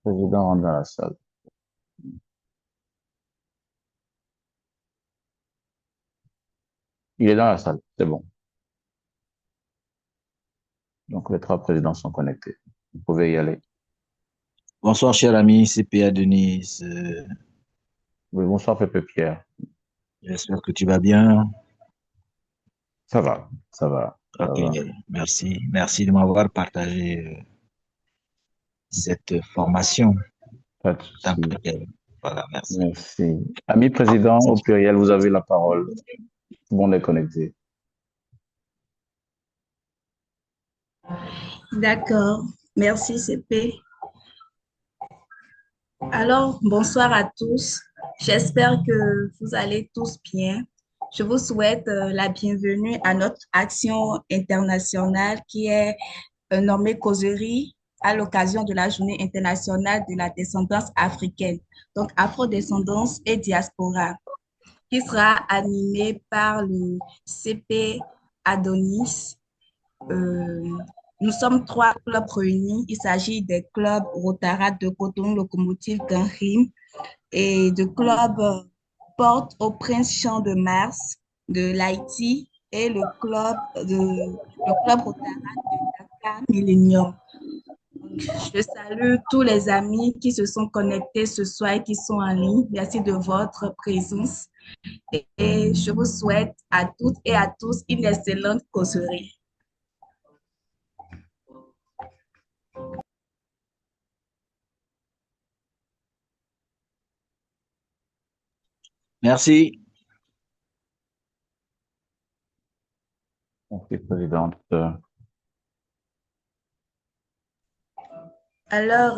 Président rentre dans la salle. Il est dans la salle, c'est bon. Donc les trois présidents sont connectés. Vous pouvez y aller. Bonsoir, cher ami, c'est P.A. Denise. Oui, bonsoir, Pépé Pierre. J'espère que tu vas bien. Ça va, ça va, ça Ok, va. merci. Merci de m'avoir partagé cette formation. Pas de Tant souci. que- Voilà, merci. Merci. Ami président, au pluriel, vous avez la parole. Tout le monde est connecté. D'accord. Merci, CP. Alors, bonsoir à tous. J'espère que vous allez tous bien. Je vous souhaite la bienvenue à notre action internationale qui est nommée Causerie à l'occasion de la Journée internationale de la descendance africaine, donc afrodescendance et diaspora, qui sera animée par le CP Adonis. Euh, Nous sommes trois clubs réunis. Il s'agit des clubs Rotara de Coton, Locomotive Ganrim et de club Porte au Prince Champ de Mars de l'Haïti et le club Rotara de Dakar Millennium. Donc, je salue tous les amis qui se sont connectés ce soir et qui sont en ligne. Merci de votre présence et je vous souhaite à toutes et à tous une excellente causerie. Merci. Merci, présidente. Alors,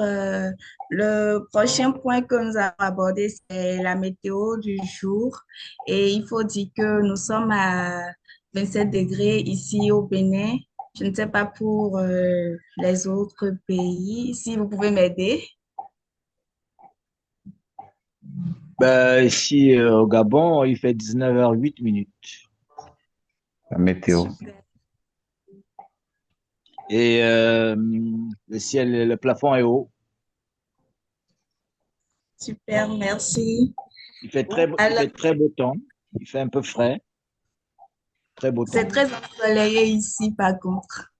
le prochain point que nous allons aborder, c'est la météo du jour. Et il faut dire que nous sommes à 27 degrés ici au Bénin. Je ne sais pas pour les autres pays, si vous pouvez m'aider. Ben, ici, au Gabon, il fait 19h08. La météo. Super, Et le ciel, le plafond est haut. super, merci. Il Alors, fait très beau temps. Il fait un peu frais. Très beau c'est temps. très ensoleillé ici, par contre.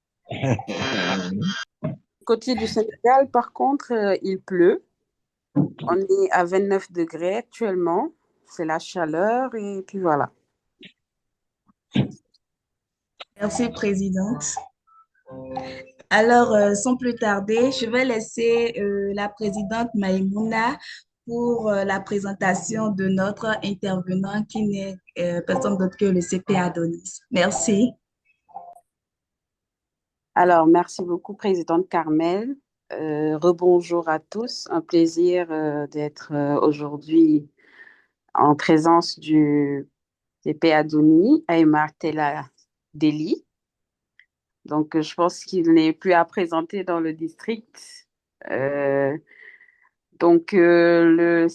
Côté du Sénégal, par contre, il pleut. On est à 29 degrés actuellement. C'est la chaleur et puis voilà. Merci, Présidente. Alors, sans plus tarder, je vais laisser la présidente Maïmouna pour la présentation de notre intervenant qui n'est personne d'autre que le CP Adonis. Merci. Alors, merci beaucoup, Présidente Carmel. Rebonjour à tous. Un plaisir d'être aujourd'hui en présence du CP Adonis, Aymar Tella Deli. Donc, je pense qu'il n'est plus à présenter dans le district. Euh, le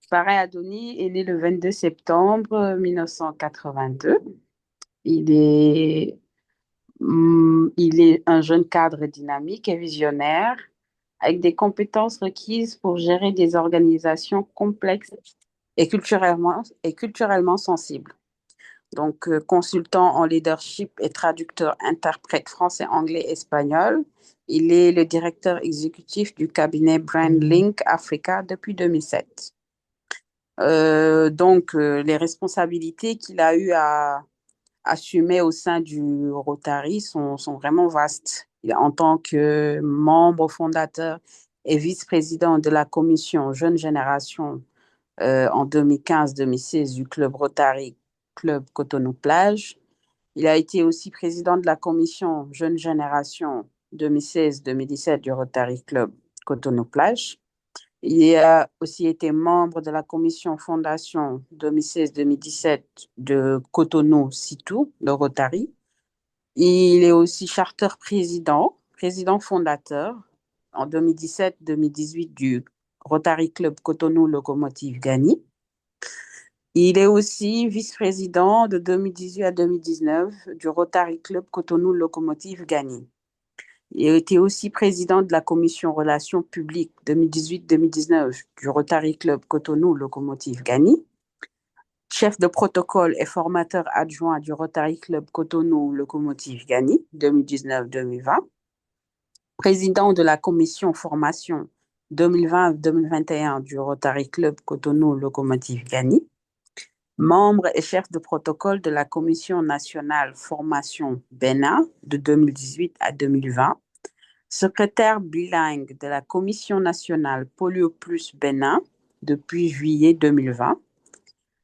parrain Adonis est né le 22 septembre 1982. Il est, il est un jeune cadre dynamique et visionnaire avec des compétences requises pour gérer des organisations complexes et culturellement sensibles. Donc, consultant en leadership et traducteur interprète français, anglais, espagnol. Il est le directeur exécutif du cabinet BrandLink Africa depuis 2007. Les responsabilités qu'il a eu à assumer au sein du Rotary sont vraiment vastes. En tant que membre fondateur et vice-président de la commission Jeune Génération en 2015-2016 du club Rotary Club Cotonou-Plage. Il a été aussi président de la commission Jeune Génération 2016-2017 du Rotary Club Cotonou-Plage. Il a aussi été membre de la commission fondation 2016-2017 de Cotonou-Sitou, de Rotary. Il est aussi charter président fondateur en 2017-2018 du Rotary Club Cotonou Locomotive Gani. Il est aussi vice-président de 2018 à 2019 du Rotary Club Cotonou Locomotive Gani. Il a été aussi président de la commission relations publiques 2018-2019 du Rotary Club Cotonou Locomotive Gagny, chef de protocole et formateur adjoint du Rotary Club Cotonou Locomotive Gagny 2019-2020, président de la commission formation 2020-2021 du Rotary Club Cotonou Locomotive Gagny, membre et chef de protocole de la commission nationale formation Bénin de 2018 à 2020, secrétaire bilingue de la commission nationale Polio Plus Bénin depuis juillet 2020,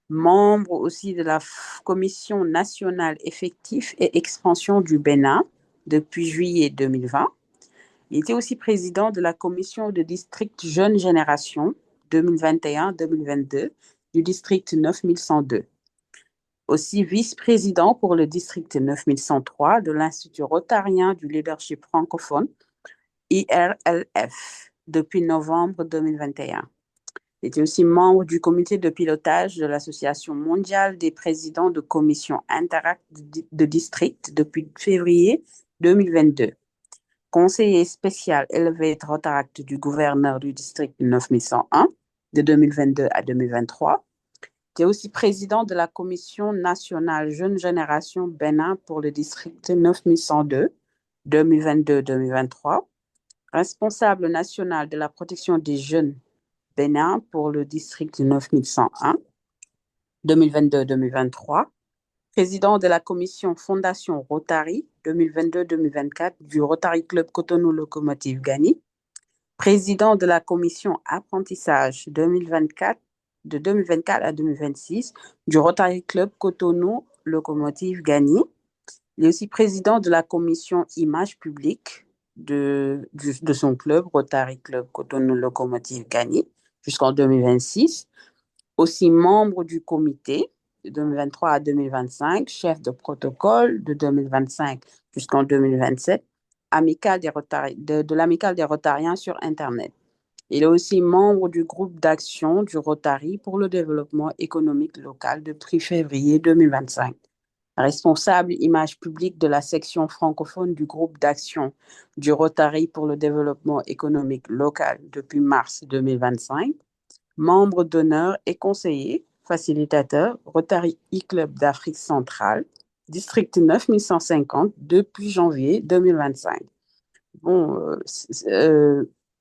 membre aussi de la commission nationale effectif et expansion du Bénin depuis juillet 2020. Il était aussi président de la commission de district Jeune Génération 2021-2022 du district 9102. Aussi vice-président pour le district 9103 de l'Institut rotarien du leadership francophone, IRLF, depuis novembre 2021. Il était aussi membre du comité de pilotage de l'Association mondiale des présidents de commissions interact de district depuis février 2022. Conseiller spécial Elevate Rotaract du gouverneur du district 9101 de 2022 à 2023. Il est aussi président de la commission nationale Jeune Génération Bénin pour le district 9102 2022-2023. Responsable national de la protection des jeunes Bénin pour le district 9101 2022-2023. Président de la commission Fondation Rotary 2022-2024 du Rotary Club Cotonou Locomotive Gagny, président de la commission Apprentissage 2024 de 2024 à 2026 du Rotary Club Cotonou Locomotive Gagny. Il est aussi président de la commission Image publique de son club, Rotary Club Cotonou Locomotive Gagny, jusqu'en 2026. Aussi membre du comité de 2023 à 2025, chef de protocole de 2025 jusqu'en 2027, de l'Amicale des Rotariens sur Internet. Il est aussi membre du groupe d'action du Rotary pour le développement économique local depuis février 2025. Responsable image publique de la section francophone du groupe d'action du Rotary pour le développement économique local depuis mars 2025. Membre d'honneur et conseiller, facilitateur, Rotary e-Club d'Afrique centrale, district 9150 depuis janvier 2025. Bon,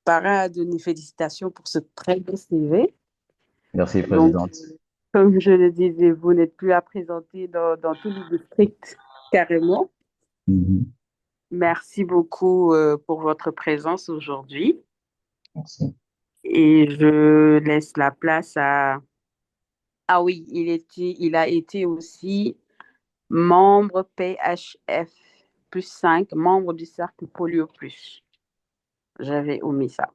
parade, félicitations pour ce très beau CV. Merci, Présidente. Donc, comme je le disais, vous n'êtes plus à présenter dans tous les districts carrément. Merci beaucoup pour votre présence aujourd'hui. Merci. Et je laisse la place à... Ah oui, il a été aussi membre PHF plus 5, membre du cercle Polio Plus. J'avais omis ça.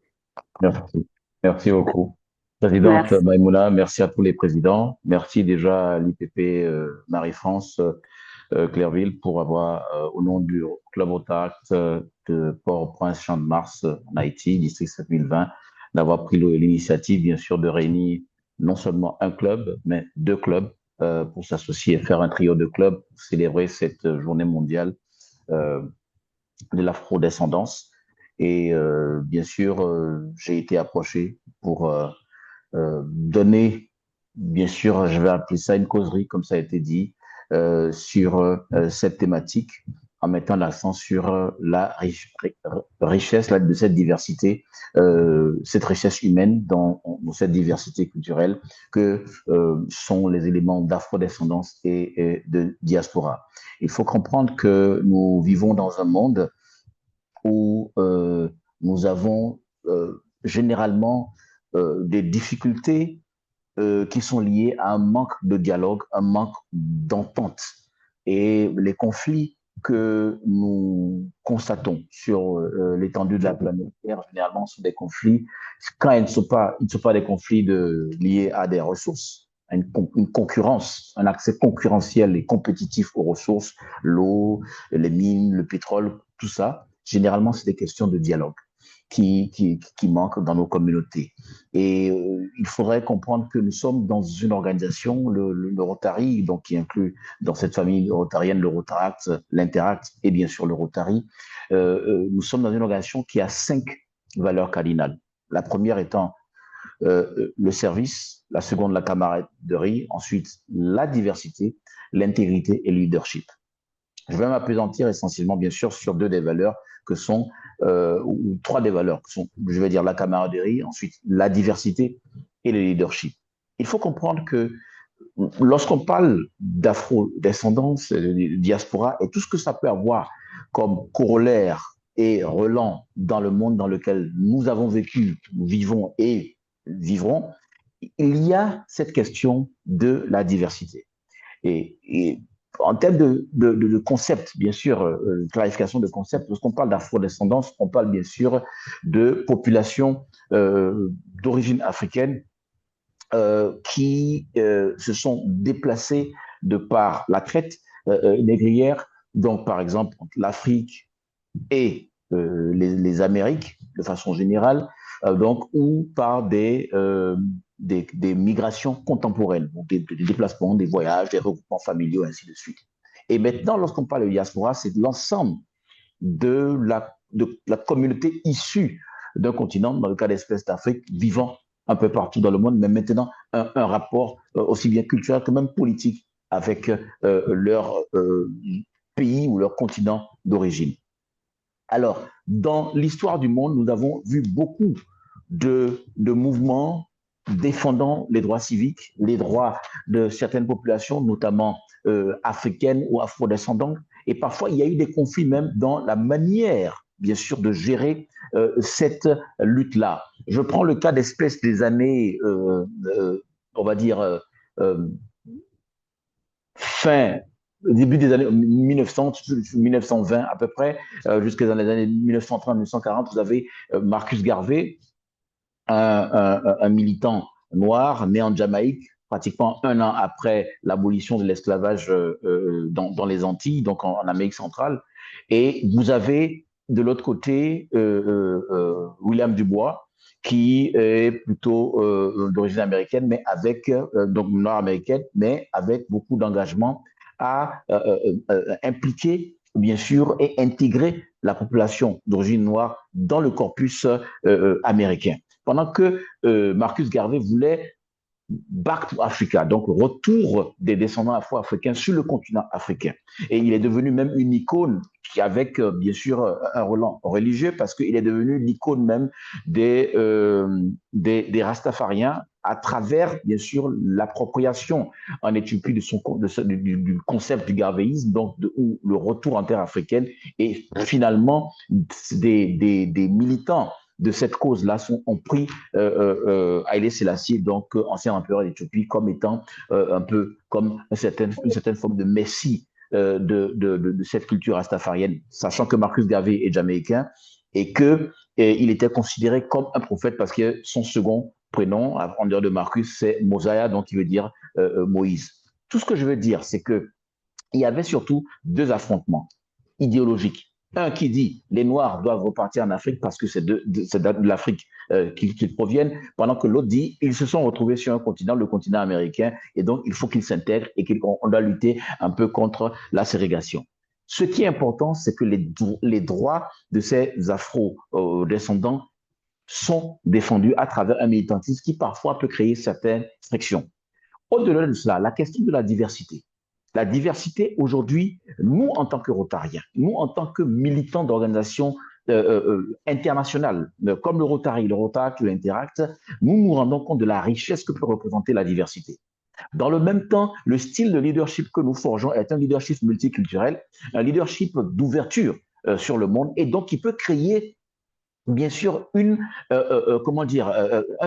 Merci. Merci beaucoup. Présidente Maïmouna, merci à tous les présidents. Merci déjà à l'IPP Marie-France Clairville pour avoir, au nom du Club Rotaract de Port-au-Prince, Champ-de-Mars, en Haïti, district 7020, d'avoir pris l'initiative, bien sûr, de réunir non seulement un club, mais deux clubs pour s'associer et faire un trio de clubs pour célébrer cette journée mondiale de l'afrodescendance. Et bien sûr, j'ai été approché pour donner, bien sûr, je vais appeler ça une causerie, comme ça a été dit, sur cette thématique, en mettant l'accent sur la richesse de cette diversité, cette richesse humaine dans cette diversité culturelle que sont les éléments d'afrodescendance et de diaspora. Il faut comprendre que nous vivons dans un monde où nous avons généralement des difficultés qui sont liées à un manque de dialogue, un manque d'entente. Et les conflits que nous constatons sur l'étendue de la planète Terre, généralement, sont des conflits, quand ils ne sont pas des conflits liés à des ressources, à une concurrence, un accès concurrentiel et compétitif aux ressources, l'eau, les mines, le pétrole, tout ça. Généralement, c'est des questions de dialogue. qui manque dans nos communautés. Et il faudrait comprendre que nous sommes dans une organisation, le Rotary, donc qui inclut dans cette famille rotarienne le Rotaract, l'Interact et bien sûr le Rotary. Nous sommes dans une organisation qui a 5 valeurs cardinales. La première étant le service, la seconde la camaraderie, ensuite la diversité, l'intégrité et le leadership. Je vais m'appesantir essentiellement, bien sûr, sur 2 des valeurs que sont, ou 3 des valeurs que sont, je vais dire, la camaraderie, ensuite la diversité et le leadership. Il faut comprendre que lorsqu'on parle d'afro-descendance, de diaspora et tout ce que ça peut avoir comme corollaire et relent dans le monde dans lequel nous avons vécu, nous vivons et vivrons, il y a cette question de la diversité. Et en termes de concept, bien sûr, clarification de concept, lorsqu'on parle d'afro-descendance, on parle bien sûr de populations d'origine africaine qui se sont déplacées de par la traite négrière, donc par exemple l'Afrique et les Amériques de façon générale, donc, ou par des migrations contemporaines, donc des déplacements, des voyages, des regroupements familiaux, ainsi de suite. Et maintenant, lorsqu'on parle de diaspora, c'est l'ensemble de la communauté issue d'un continent, dans le cas d'espèces d'Afrique, vivant un peu partout dans le monde, mais maintenant un rapport aussi bien culturel que même politique avec leur pays ou leur continent d'origine. Alors, dans l'histoire du monde, nous avons vu beaucoup de mouvements défendant les droits civiques, les droits de certaines populations, notamment africaines ou afrodescendantes. Et parfois, il y a eu des conflits même dans la manière, bien sûr, de gérer cette lutte-là. Je prends le cas d'espèces des années, on va dire, début des années 1900, 1920 à peu près, jusqu'à les années 1930-1940, vous avez Marcus Garvey, un militant noir né en Jamaïque, pratiquement 1 an après l'abolition de l'esclavage dans les Antilles, donc en Amérique centrale. Et vous avez de l'autre côté William Du Bois, qui est plutôt d'origine américaine, mais avec, donc nord-américaine, mais avec beaucoup d'engagement à impliquer, bien sûr, et intégrer la population d'origine noire dans le corpus américain. Pendant que Marcus Garvey voulait Back to Africa, donc retour des descendants afro-africains sur le continent africain. Et il est devenu même une icône qui avec bien sûr un relent religieux parce qu'il est devenu l'icône même des Rastafariens à travers bien sûr l'appropriation en Éthiopie du concept du garvéisme, donc où le retour en terre africaine et finalement des militants de cette cause-là ont pris Haïlé Sélassié, donc ancien empereur d'Éthiopie, comme étant un peu comme une certaine forme de messie de cette culture rastafarienne, sachant que Marcus Garvey est jamaïcain et qu'il était considéré comme un prophète parce que son second prénom, en dehors de Marcus, c'est Mosiah, donc qui veut dire Moïse. Tout ce que je veux dire, c'est qu'il y avait surtout 2 affrontements idéologiques. Un qui dit les Noirs doivent repartir en Afrique parce que c'est de l'Afrique qu'ils proviennent, pendant que l'autre dit ils se sont retrouvés sur un continent, le continent américain, et donc il faut qu'ils s'intègrent et qu'on doit lutter un peu contre la ségrégation. Ce qui est important, c'est que les droits de ces afro-descendants sont défendus à travers un militantisme qui parfois peut créer certaines frictions. Au-delà de cela, la question de la diversité. La diversité, aujourd'hui, nous, en tant que Rotariens, nous, en tant que militants d'organisations internationales, comme le Rotary, le Rotaract, l'Interact, nous nous rendons compte de la richesse que peut représenter la diversité. Dans le même temps, le style de leadership que nous forgeons est un leadership multiculturel, un leadership d'ouverture sur le monde, et donc qui peut créer bien sûr un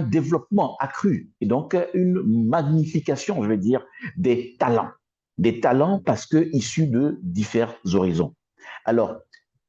développement accru et donc une magnification, je vais dire, des talents parce que issus de différents horizons. Alors,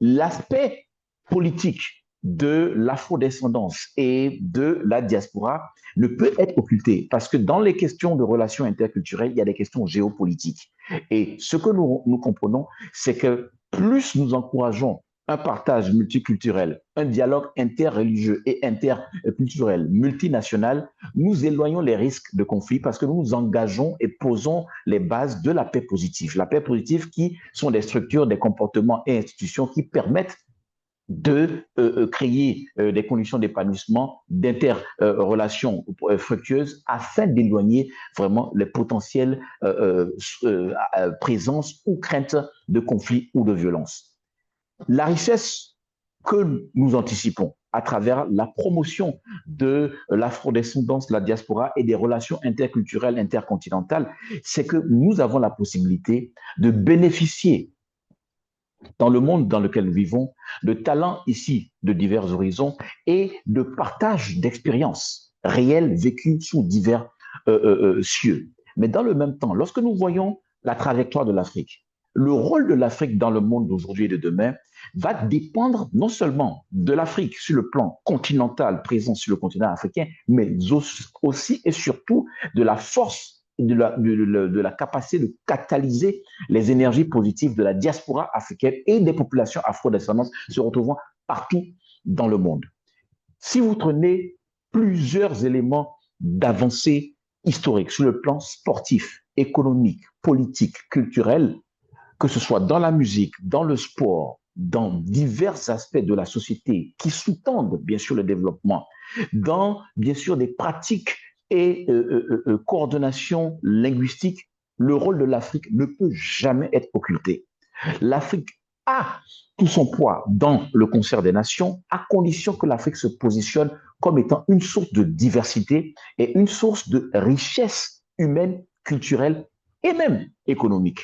l'aspect politique de l'afrodescendance et de la diaspora ne peut être occulté parce que dans les questions de relations interculturelles, il y a des questions géopolitiques. Et ce que nous comprenons, c'est que plus nous encourageons un partage multiculturel, un dialogue interreligieux et interculturel, multinational, nous éloignons les risques de conflit parce que nous nous engageons et posons les bases de la paix positive. La paix positive qui sont des structures, des comportements et institutions qui permettent de créer des conditions d'épanouissement, d'interrelations fructueuses afin d'éloigner vraiment les potentielles présences ou craintes de conflits ou de violence. La richesse que nous anticipons à travers la promotion de l'afrodescendance, la diaspora et des relations interculturelles, intercontinentales, c'est que nous avons la possibilité de bénéficier dans le monde dans lequel nous vivons, de talents ici de divers horizons et de partage d'expériences réelles vécues sous divers cieux. Mais dans le même temps, lorsque nous voyons la trajectoire de l'Afrique, le rôle de l'Afrique dans le monde d'aujourd'hui et de demain va dépendre non seulement de l'Afrique sur le plan continental présent sur le continent africain, mais aussi et surtout de la force de la capacité de catalyser les énergies positives de la diaspora africaine et des populations afro-descendantes se retrouvant partout dans le monde. Si vous prenez plusieurs éléments d'avancée historique sur le plan sportif, économique, politique, culturel, que ce soit dans la musique, dans le sport, dans divers aspects de la société qui sous-tendent bien sûr le développement, dans bien sûr des pratiques et coordination linguistique, le rôle de l'Afrique ne peut jamais être occulté. L'Afrique a tout son poids dans le concert des nations, à condition que l'Afrique se positionne comme étant une source de diversité et une source de richesse humaine, culturelle et même économique.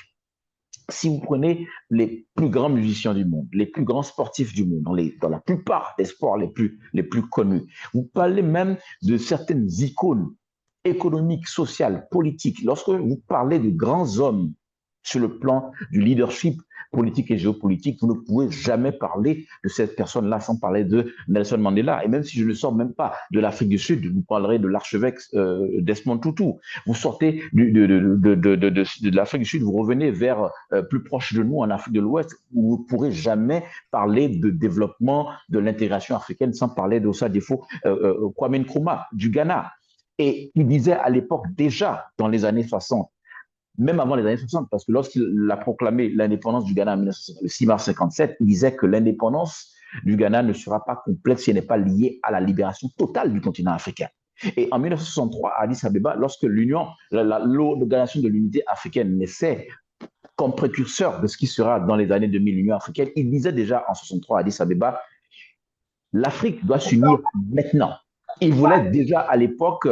Si vous prenez les plus grands musiciens du monde, les plus grands sportifs du monde, dans la plupart des sports les plus connus, vous parlez même de certaines icônes économiques, sociales, politiques. Lorsque vous parlez de grands hommes sur le plan du leadership politique et géopolitique, vous ne pouvez jamais parler de cette personne-là sans parler de Nelson Mandela. Et même si je ne sors même pas de l'Afrique du Sud, vous parlerez de l'archevêque Desmond Tutu. Vous sortez de l'Afrique du Sud, vous revenez vers plus proche de nous en Afrique de l'Ouest, où vous ne pourrez jamais parler de développement de l'intégration africaine sans parler de ça défaut Kwame Nkrumah du Ghana. Et il disait à l'époque déjà, dans les années 60, même avant les années 60, parce que lorsqu'il a proclamé l'indépendance du Ghana en 1960, le 6 mars 57, il disait que l'indépendance du Ghana ne sera pas complète si elle n'est pas liée à la libération totale du continent africain. Et en 1963, à Addis Abeba, lorsque l'organisation de l'unité africaine naissait comme précurseur de ce qui sera dans les années 2000 l'Union africaine, il disait déjà en 63 à Addis Abeba, l'Afrique doit s'unir maintenant. Il voulait déjà à l'époque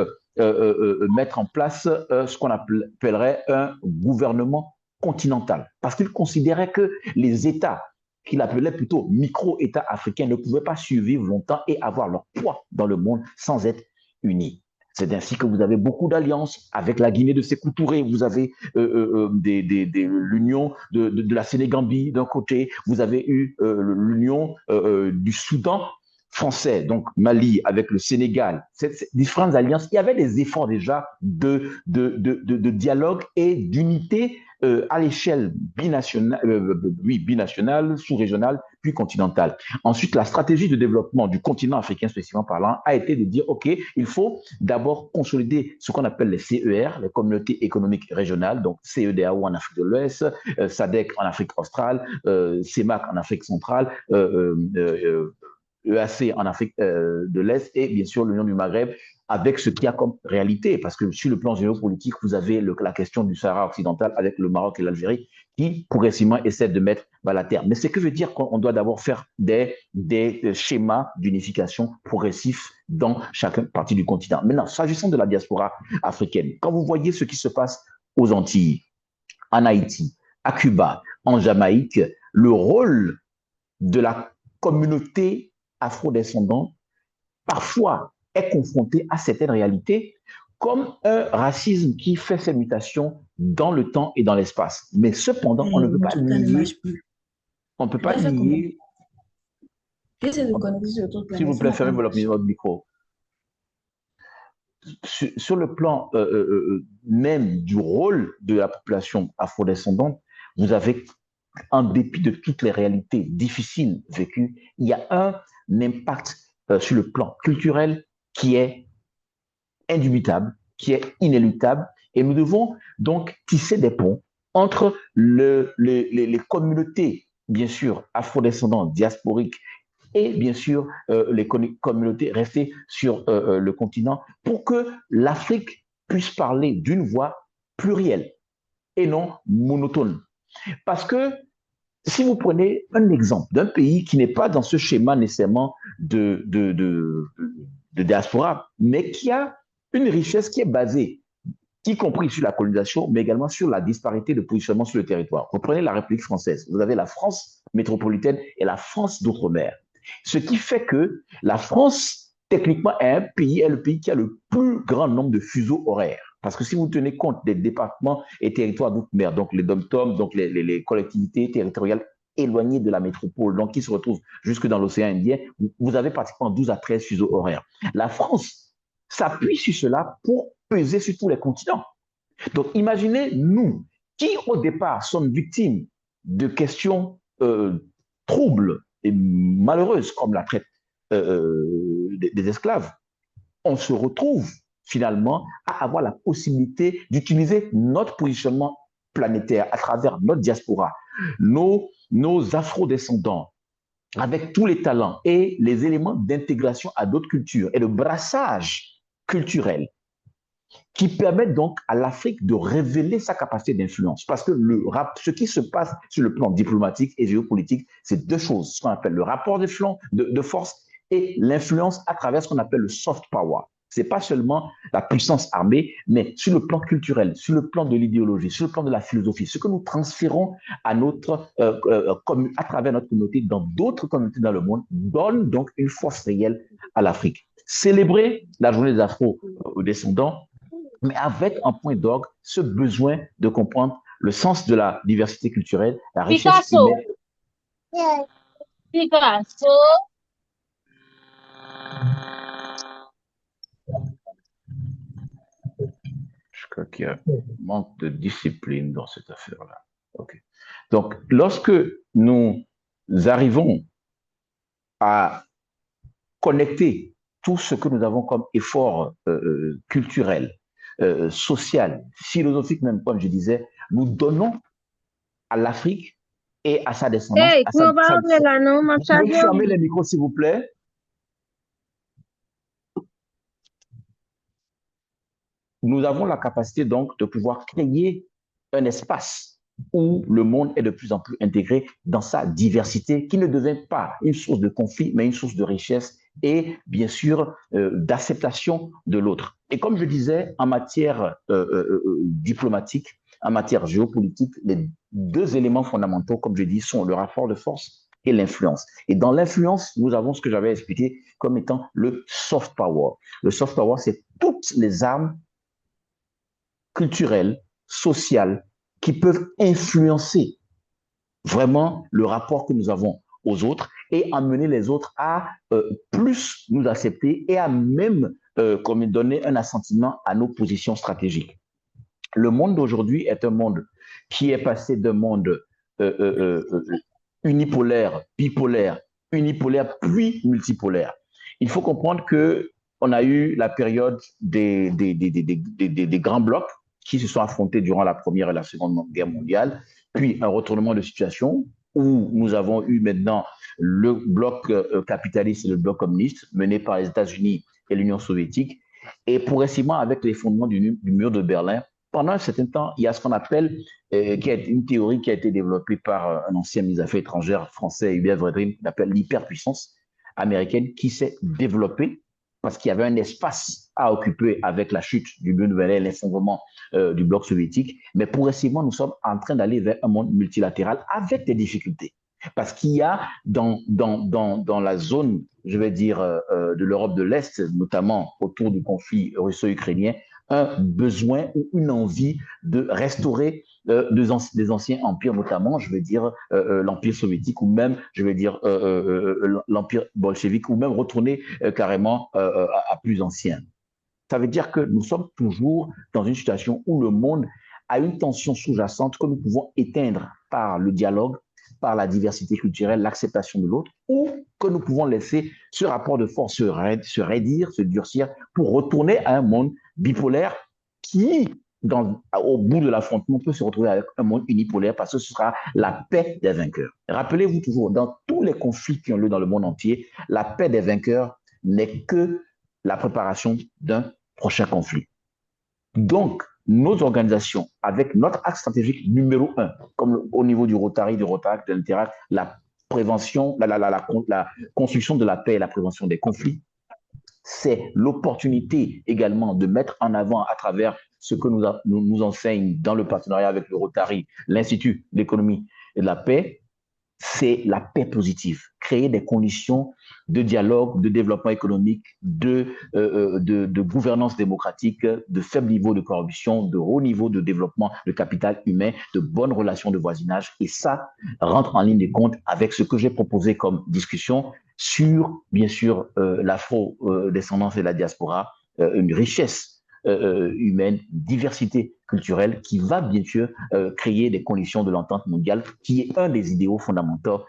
mettre en place ce qu'on appellerait un gouvernement continental, parce qu'il considérait que les États qu'il appelait plutôt micro-États africains ne pouvaient pas survivre longtemps et avoir leur poids dans le monde sans être unis. C'est ainsi que vous avez beaucoup d'alliances avec la Guinée de Sékou Touré, vous avez l'union de la Sénégambie d'un côté, vous avez eu l'union du Soudan français, donc Mali avec le Sénégal, différentes alliances, il y avait des efforts déjà de dialogue et d'unité à l'échelle binationale, sous-régionale, puis continentale. Ensuite, la stratégie de développement du continent africain, spécifiquement parlant, a été de dire, OK, il faut d'abord consolider ce qu'on appelle les CER, les communautés économiques régionales, donc CEDEAO en Afrique de l'Ouest, SADC en Afrique australe, CEMAC en Afrique centrale, EAC en Afrique de l'Est et bien sûr l'Union du Maghreb avec ce qu'il y a comme réalité. Parce que sur le plan géopolitique, vous avez la question du Sahara occidental avec le Maroc et l'Algérie qui progressivement essaient de mettre la terre. Mais ce que veut dire qu'on doit d'abord faire des schémas d'unification progressifs dans chaque partie du continent. Maintenant, s'agissant de la diaspora africaine, quand vous voyez ce qui se passe aux Antilles, en Haïti, à Cuba, en Jamaïque, le rôle de la communauté afro-descendant, parfois est confronté à certaines réalités comme un racisme qui fait ses mutations dans le temps et dans l'espace. Mais cependant, on ne peut pas nier. On ne peut pas nier. S'il vous plaît, fermez votre micro. Sur le plan même du rôle de la population afro-descendante, vous avez en dépit de toutes les réalités difficiles vécues, il y a un impact sur le plan culturel qui est indubitable, qui est inéluctable, et nous devons donc tisser des ponts entre les communautés, bien sûr, afrodescendantes, diasporiques, et bien sûr les communautés restées sur le continent pour que l'Afrique puisse parler d'une voix plurielle et non monotone. Parce que si vous prenez un exemple d'un pays qui n'est pas dans ce schéma nécessairement de diaspora, mais qui a une richesse qui est basée, y compris sur la colonisation, mais également sur la disparité de positionnement sur le territoire. Vous prenez la République française, vous avez la France métropolitaine et la France d'outre-mer. Ce qui fait que la France, techniquement, est le pays qui a le plus grand nombre de fuseaux horaires. Parce que si vous tenez compte des départements et territoires d'outre-mer, donc les DOM-TOM, donc les collectivités territoriales éloignées de la métropole, donc qui se retrouvent jusque dans l'océan Indien, vous avez pratiquement 12 à 13 fuseaux horaires. La France s'appuie sur cela pour peser sur tous les continents. Donc imaginez, nous, qui au départ sommes victimes de questions troubles et malheureuses comme la traite des esclaves, on se retrouve finalement à avoir la possibilité d'utiliser notre positionnement planétaire à travers notre diaspora, nos afro-descendants, avec tous les talents et les éléments d'intégration à d'autres cultures et de brassage culturel qui permettent donc à l'Afrique de révéler sa capacité d'influence. Parce que ce qui se passe sur le plan diplomatique et géopolitique, c'est deux choses, ce qu'on appelle le rapport de force et l'influence à travers ce qu'on appelle le soft power. Ce n'est pas seulement la puissance armée, mais sur le plan culturel, sur le plan de l'idéologie, sur le plan de la philosophie, ce que nous transférons à à travers notre communauté dans d'autres communautés dans le monde donne donc une force réelle à l'Afrique. Célébrer la journée des Afro-descendants, mais avec en point d'orgue ce besoin de comprendre le sens de la diversité culturelle, la richesse humaine. Picasso. Je crois qu'il y a un manque de discipline dans cette affaire-là. Okay. Donc, lorsque nous arrivons à connecter tout ce que nous avons comme effort culturel, social, philosophique même, comme je disais, nous donnons à l'Afrique et à sa descendance. Hey, vous pouvez fermer les micros, s'il vous plaît. Nous avons la capacité donc de pouvoir créer un espace où le monde est de plus en plus intégré dans sa diversité, qui ne devient pas une source de conflit, mais une source de richesse et bien sûr d'acceptation de l'autre. Et comme je disais, en matière diplomatique, en matière géopolitique, les deux éléments fondamentaux, comme je dis, sont le rapport de force et l'influence. Et dans l'influence, nous avons ce que j'avais expliqué comme étant le soft power. Le soft power, c'est toutes les armes culturelles, sociales, qui peuvent influencer vraiment le rapport que nous avons aux autres et amener les autres à plus nous accepter et à même donner un assentiment à nos positions stratégiques. Le monde d'aujourd'hui est un monde qui est passé d'un monde unipolaire, bipolaire, unipolaire, puis multipolaire. Il faut comprendre qu'on a eu la période des grands blocs qui se sont affrontés durant la Première et la Seconde Guerre mondiale, puis un retournement de situation où nous avons eu maintenant le bloc capitaliste et le bloc communiste mené par les États-Unis et l'Union soviétique, et progressivement avec l'effondrement du mur de Berlin. Pendant un certain temps, il y a ce qu'on appelle, une théorie qui a été développée par un ancien ministre des Affaires étrangères français, Hubert Védrine, qu'on appelle l'hyperpuissance américaine, qui s'est développée parce qu'il y avait un espace à occuper avec la chute du mur de Berlin et l'effondrement du bloc soviétique. Mais progressivement, nous sommes en train d'aller vers un monde multilatéral avec des difficultés. Parce qu'il y a dans la zone, je vais dire, de l'Europe de l'Est, notamment autour du conflit russo-ukrainien, un besoin ou une envie de restaurer des anciens empires, notamment, je vais dire, l'Empire soviétique ou même, je vais dire, l'Empire bolchevique ou même retourner carrément à plus ancien. Ça veut dire que nous sommes toujours dans une situation où le monde a une tension sous-jacente que nous pouvons éteindre par le dialogue, par la diversité culturelle, l'acceptation de l'autre, ou que nous pouvons laisser ce rapport de force se raidir, se durcir, pour retourner à un monde bipolaire qui, au bout de l'affrontement, peut se retrouver avec un monde unipolaire parce que ce sera la paix des vainqueurs. Rappelez-vous toujours, dans tous les conflits qui ont lieu dans le monde entier, la paix des vainqueurs n'est que la préparation d'un prochain conflit. Donc, nos organisations, avec notre axe stratégique numéro un, comme au niveau du Rotary, de l'Interact, la prévention, la construction de la paix et la prévention des conflits, c'est l'opportunité également de mettre en avant à travers ce que nous enseigne dans le partenariat avec le Rotary, l'Institut d'économie et de la paix, c'est la paix positive, créer des conditions de dialogue, de développement économique, de gouvernance démocratique, de faible niveau de corruption, de haut niveau de développement de capital humain, de bonnes relations de voisinage. Et ça rentre en ligne de compte avec ce que j'ai proposé comme discussion sur, bien sûr, l'afro-descendance et la diaspora, une richesse humaine, diversité culturelle qui va bien sûr créer des conditions de l'entente mondiale qui est un des idéaux fondamentaux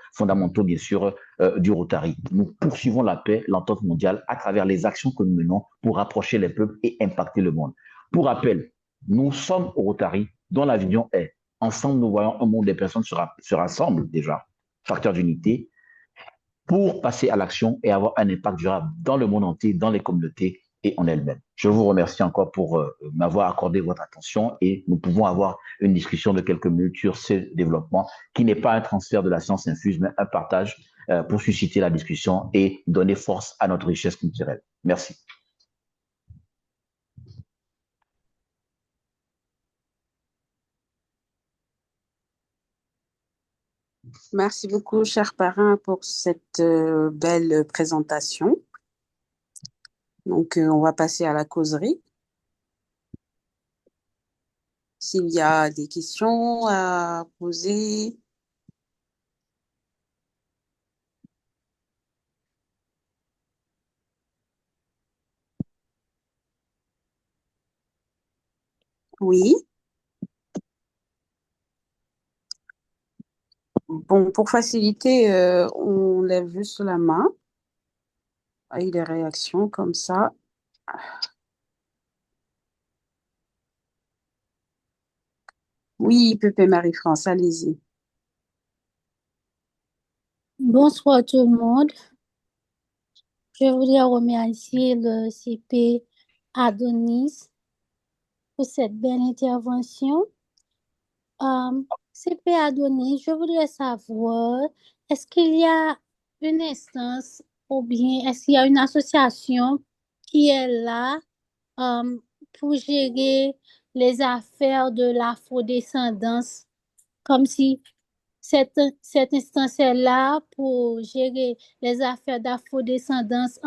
bien sûr du Rotary. Nous poursuivons la paix, l'entente mondiale à travers les actions que nous menons pour rapprocher les peuples et impacter le monde. Pour rappel, nous sommes au Rotary dont la vision est ensemble nous voyons un monde des personnes se rassemblent déjà, facteur d'unité, pour passer à l'action et avoir un impact durable dans le monde entier, dans les communautés et en elles-mêmes. Je vous remercie encore pour m'avoir accordé votre attention et nous pouvons avoir une discussion de quelques minutes sur ce développement qui n'est pas un transfert de la science infuse, mais un partage pour susciter la discussion et donner force à notre richesse culturelle. Merci. Merci beaucoup, cher parrain, pour cette belle présentation. Donc, on va passer à la causerie. S'il y a des questions à poser. Oui. Bon, pour faciliter, on lève juste la main. Il y a des réactions comme ça. Oui, Pépé Marie-France, allez-y. Bonsoir tout le monde. Je voudrais remercier le CP Adonis pour cette belle intervention. CP Adonis, je voudrais savoir, est-ce qu'il y a une instance ou bien est-ce qu'il y a une association qui est là pour gérer les affaires de l'afrodescendance, comme si cette instance est là pour gérer les affaires d'afrodescendance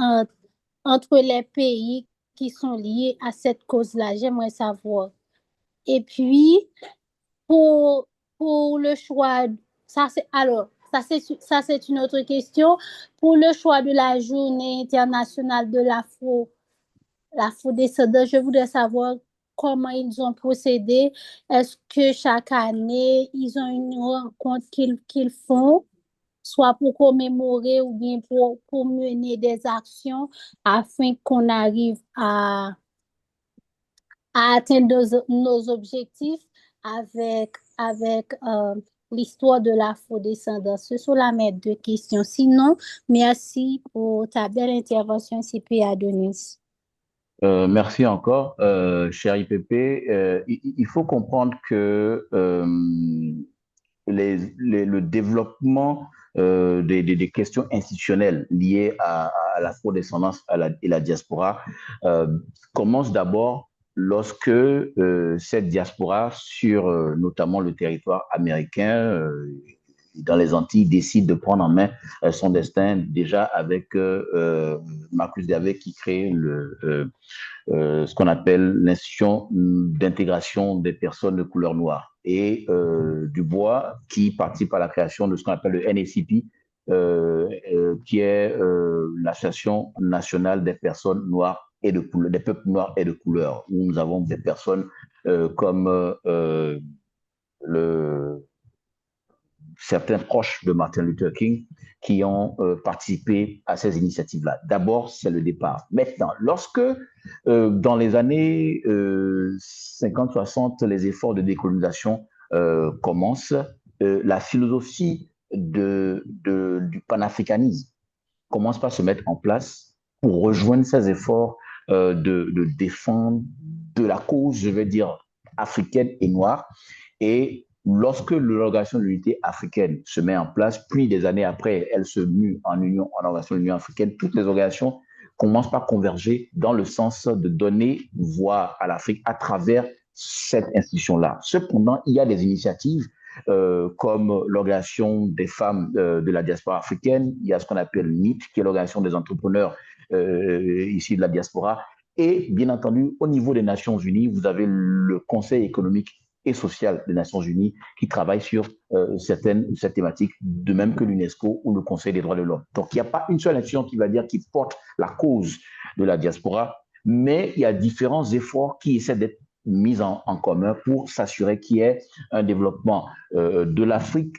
entre les pays qui sont liés à cette cause-là. J'aimerais savoir. Et puis, pour, pour le choix, ça c'est une autre question. Pour le choix de la journée internationale de l'afrodescendance, je voudrais savoir comment ils ont procédé. Est-ce que chaque année, ils ont une rencontre qu'ils font, soit pour commémorer ou bien pour mener des actions afin qu'on arrive à atteindre nos objectifs avec l'histoire de l'afrodescendance. Ce sont là mes deux questions. Sinon, merci pour ta belle intervention, CP Adonis. Merci encore, cher IPP. Il faut comprendre que le développement des questions institutionnelles liées à l'afrodescendance et la diaspora commence d'abord lorsque cette diaspora sur notamment le territoire américain, dans les Antilles, décide de prendre en main son destin, déjà avec Marcus Garvey qui crée ce qu'on appelle l'institution d'intégration des personnes de couleur noire, et Dubois qui participe à la création de ce qu'on appelle le NACP, qui est l'Association nationale des personnes noires et de couleur, des peuples noirs et de couleur, où nous avons des personnes comme certains proches de Martin Luther King qui ont participé à ces initiatives-là. D'abord, c'est le départ. Maintenant, lorsque dans les années 50-60, les efforts de décolonisation commencent, la philosophie du panafricanisme commence par se mettre en place pour rejoindre ces efforts de défendre de la cause, je vais dire, africaine et noire. Et lorsque l'Organisation de l'Unité africaine se met en place, puis des années après, elle se mue en Organisation de l'Union africaine, toutes les organisations commencent par converger dans le sens de donner voix à l'Afrique à travers cette institution-là. Cependant, il y a des initiatives comme l'Organisation des femmes de la diaspora africaine, il y a ce qu'on appelle NIT, qui est l'Organisation des entrepreneurs ici de la diaspora, et bien entendu, au niveau des Nations Unies, vous avez le Conseil économique et social des Nations Unies qui travaille sur cette thématique, de même que l'UNESCO ou le Conseil des droits de l'homme. Donc, il n'y a pas une seule institution qui va dire qui porte la cause de la diaspora, mais il y a différents efforts qui essaient d'être mis en commun pour s'assurer qu'il y ait un développement de l'Afrique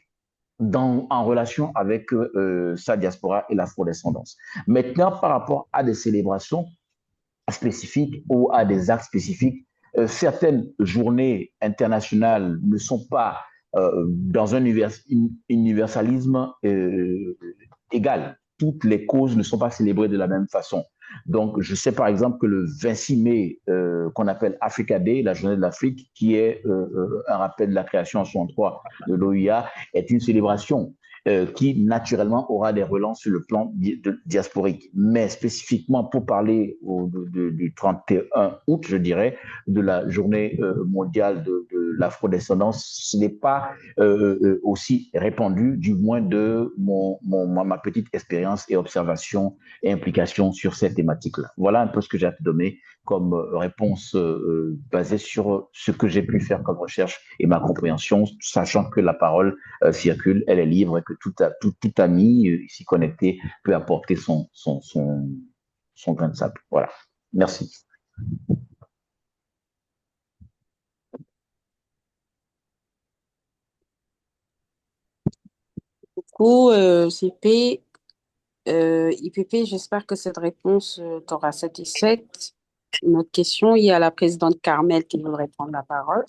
en relation avec sa diaspora et l'afrodescendance. Maintenant, par rapport à des célébrations spécifiques ou à des actes spécifiques, certaines journées internationales ne sont pas dans un universalisme égal. Toutes les causes ne sont pas célébrées de la même façon. Donc, je sais par exemple que le 26 mai, qu'on appelle Africa Day, la journée de l'Afrique, qui est un rappel de la création en 63 de l'OUA, est une célébration qui naturellement aura des relances sur le plan diasporique. Mais spécifiquement pour parler du 31 août, je dirais, de la journée mondiale de l'afrodescendance, ce n'est pas aussi répandu, du moins de ma petite expérience et observation et implication sur cette thématique-là. Voilà un peu ce que j'ai à te donner comme réponse basée sur ce que j'ai pu faire comme recherche et ma compréhension, sachant que la parole circule, elle est libre et que tout ami ici connecté peut apporter son grain de sable. Voilà. Merci. Beaucoup, CP, IPP, j'espère que cette réponse t'aura satisfaite. Une autre question, il y a la présidente Carmel qui voudrait prendre la parole.